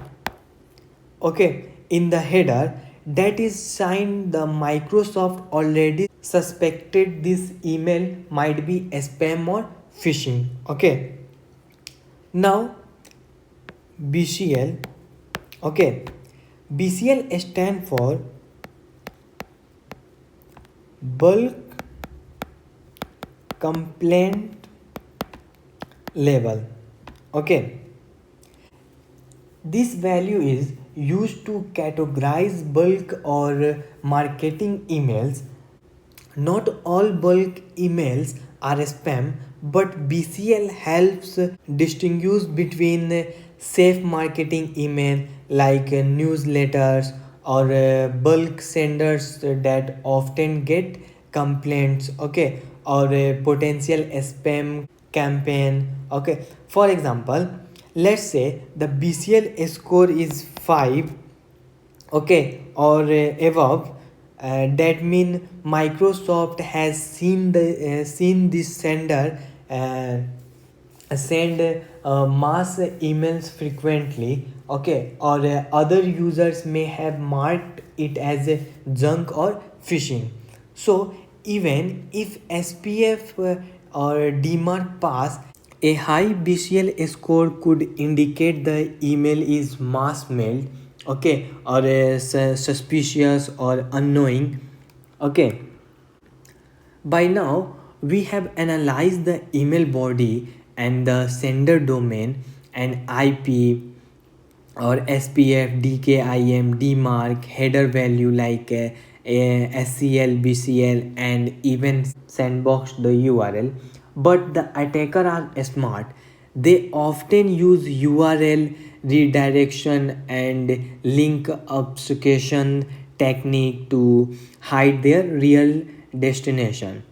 okay, in the header, that is sign the Microsoft already suspected this email might be spam or phishing. Okay, now BCL, okay, BCL stand for bulk complaint level. Okay, this value is used to categorize bulk or marketing emails. Not all bulk emails are spam, but BCL helps distinguish between safe marketing email like newsletters or bulk senders that often get complaints, okay, or a potential spam campaign. Okay, for example, let's say the BCL score is 5, okay, or above. That mean Microsoft has seen this sender uh, send mass emails frequently, okay, or other users may have marked it as a junk or phishing. So even if SPF or DMARC pass, a high BCL score could indicate the email is mass mailed, okay, or suspicious or unknowing. Okay, by now we have analyzed the email body and the sender domain and IP or SPF, DKIM, DMARC, header value like SCL, BCL, and even sandbox the URL. But the attacker are smart. They often use URL redirection and link obfuscation technique to hide their real destination.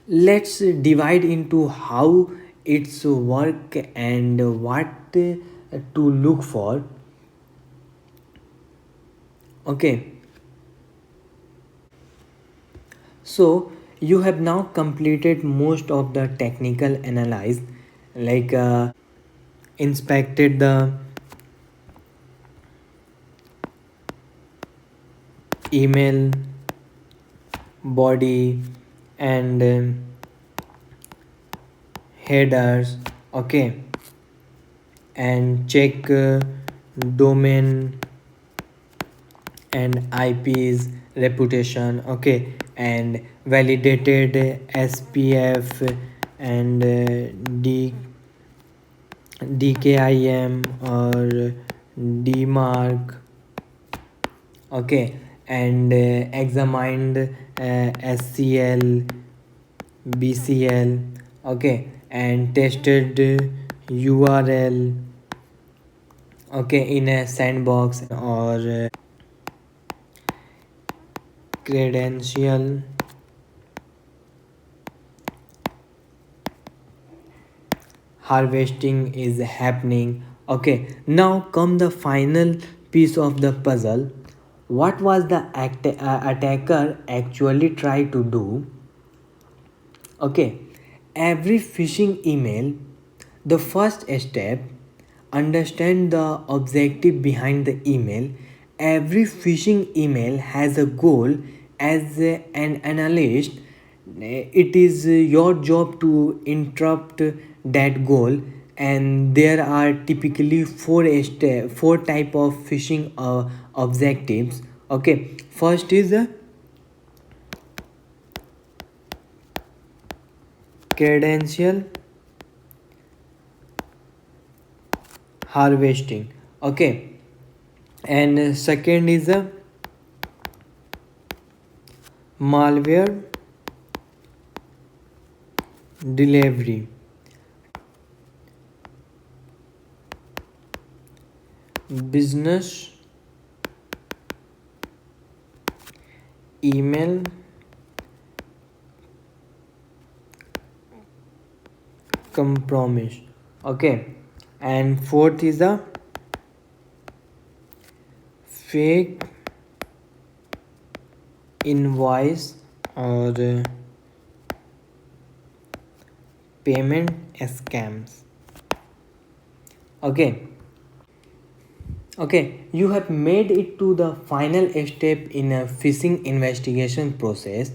Let's divide into how it's work and what to look for. Okay, so you have now completed most of the technical analysis, like inspected the email body and headers, okay, and check domain and IP's reputation, okay, and validated SPF and DKIM or DMARC, okay, and examined SCL, BCL, okay, and tested URL, okay, in a sandbox or credential harvesting is happening. Okay, now come the final piece of the puzzle. What was the attacker actually try to do? Okay, every phishing email, the first step, understand the objective behind the email. Every phishing email has a goal. As an analyst, it is your job to interrupt that goal, and there are typically four type of phishing objectives. Okay, first is credential harvesting, okay, and second is a malware delivery, business email compromise. Okay, and fourth is a fake invoice or payment scams. Okay, okay, you have made it to the final step in a phishing investigation process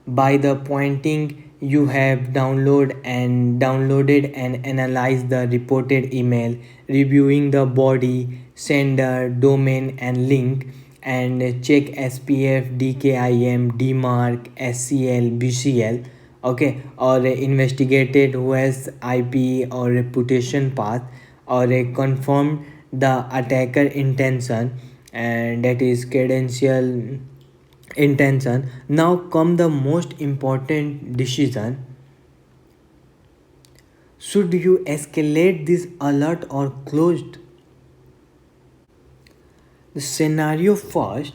by the pointing you have downloaded and analyzed the reported email, reviewing the body, sender, domain and link, and check SPF, DKIM, DMARC, SCL, BCL. Okay, or investigated who's IP or reputation path, or confirmed the attacker intention, and that is credential intention. Now come the most important decision: should you escalate this alert or closed the scenario? First,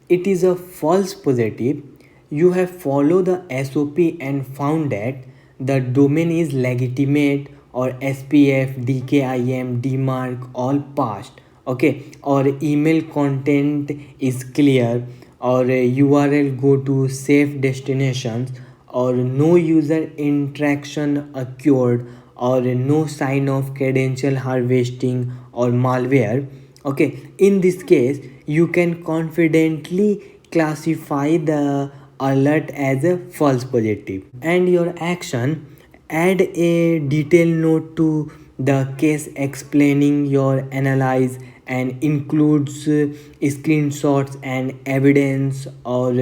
it is a false positive. You have followed the SOP and found that the domain is legitimate, or SPF, DKIM, DMARC all passed. Okay, or email content is clear, or URL go to safe destinations, or no user interaction occurred, or no sign of credential harvesting or malware. Okay, in this case you can confidently classify the alert as a false positive. And your action: add a detailed note to the case explaining your analyze, and includes screenshots and evidence, or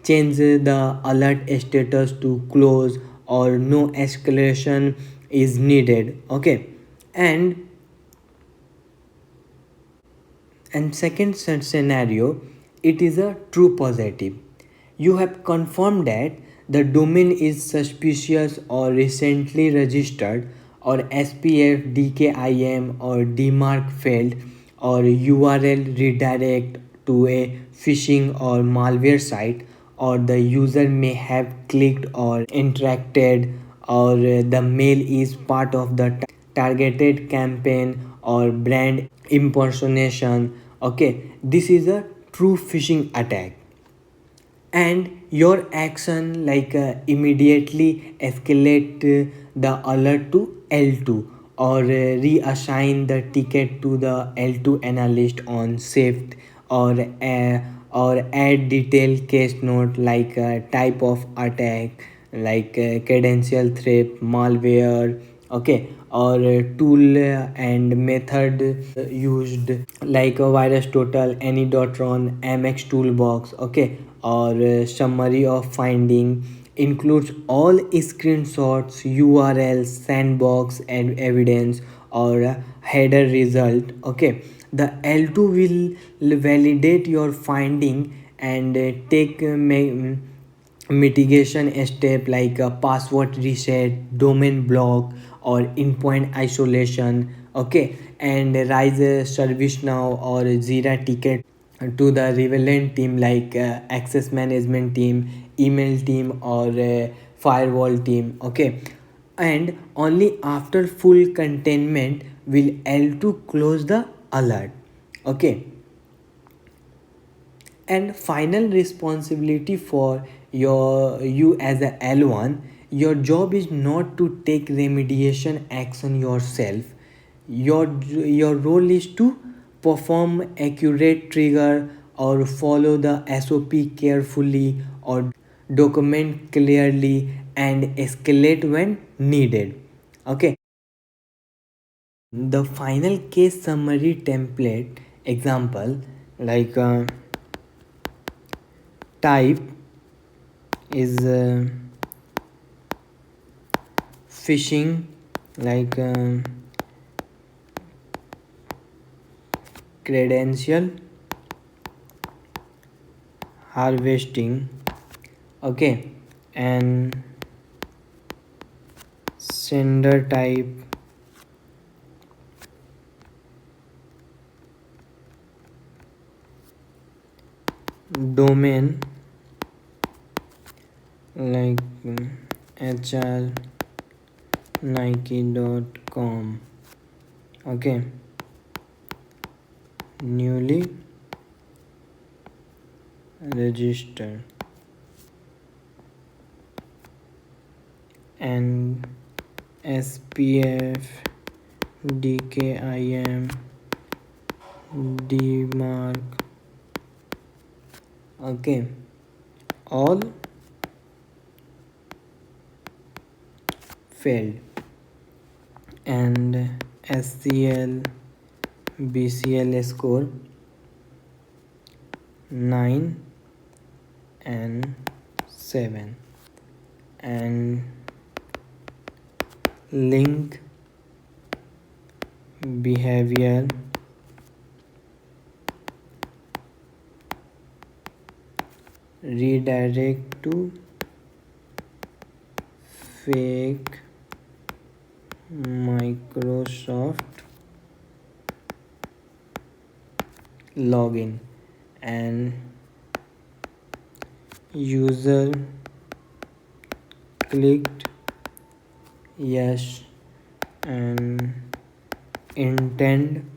change the alert status to close or no escalation is needed. Okay, and second scenario, it is a true positive. You have confirmed that the domain is suspicious or recently registered, or SPF, DKIM or DMARC failed, or URL redirect to a phishing or malware site, or the user may have clicked or interacted, or the mail is part of the targeted campaign or brand impersonation. Okay, this is a true phishing attack. And your action, like immediately escalate the alert to L2, or reassign the ticket to the L2 analyst on shift, or or add detailed case note like type of attack, like credential threat, malware. Okay, or tool and method used, like a VirusTotal, Any.Run, MXToolbox. Okay, or summary of finding includes all screenshots, URLs, sandbox and evidence, or header result. Okay, the L2 will validate your finding and take mitigation step, like a password reset, domain block, or endpoint isolation. Okay, and raise a service now or Jira ticket to the relevant team, like access management team, email team, or firewall team. Okay, and only after full containment will L2 close the alert. Okay, and final responsibility for you as a L1: your job is not to take remediation action yourself. Your role is to perform accurate trigger, or follow the SOP carefully, or document clearly and escalate when needed. Okay, the final case summary template example, like type is phishing, like credential harvesting. Okay, and sender type domain like hrnike.com. Okay, newly registered and SPF DKIM DMark. Okay, all failed, and SCL BCL score 9 and 7, and link behavior redirect to fake Microsoft login, and user clicked yes and intend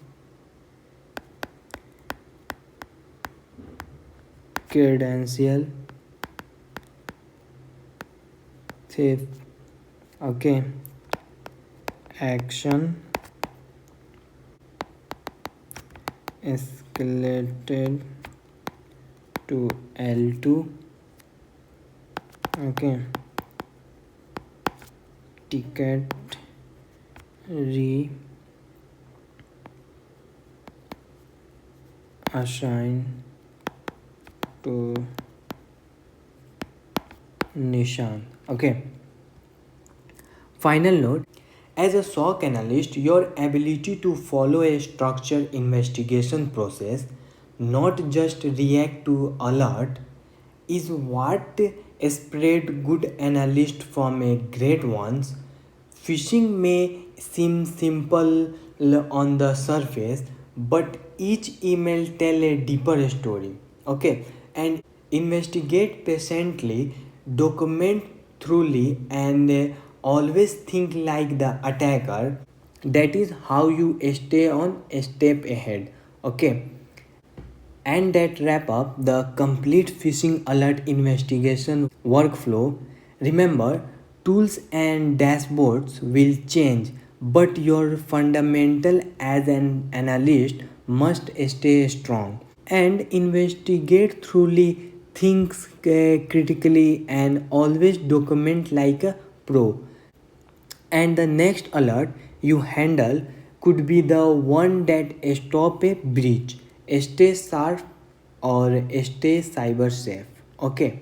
credential theft. Okay, action escalated to L2. Okay, ticket reassigned to Nishan. Okay, final note: as a SOC analyst, your ability to follow a structured investigation process, not just react to alert, is what separate good analyst from a great ones. Phishing may seem simple on the surface, but each email tell a deeper story. Okay, and investigate patiently, document thoroughly, and always think like the attacker. That is how you stay on a step ahead. Okay, and that wrap up the complete phishing alert investigation workflow. Remember, tools and dashboards will change, but your fundamental as an analyst must stay strong and investigate thoroughly, think critically, and always document like a pro. And the next alert you handle could be the one that stop a breach. Stay sharp or stay cyber safe. Okay.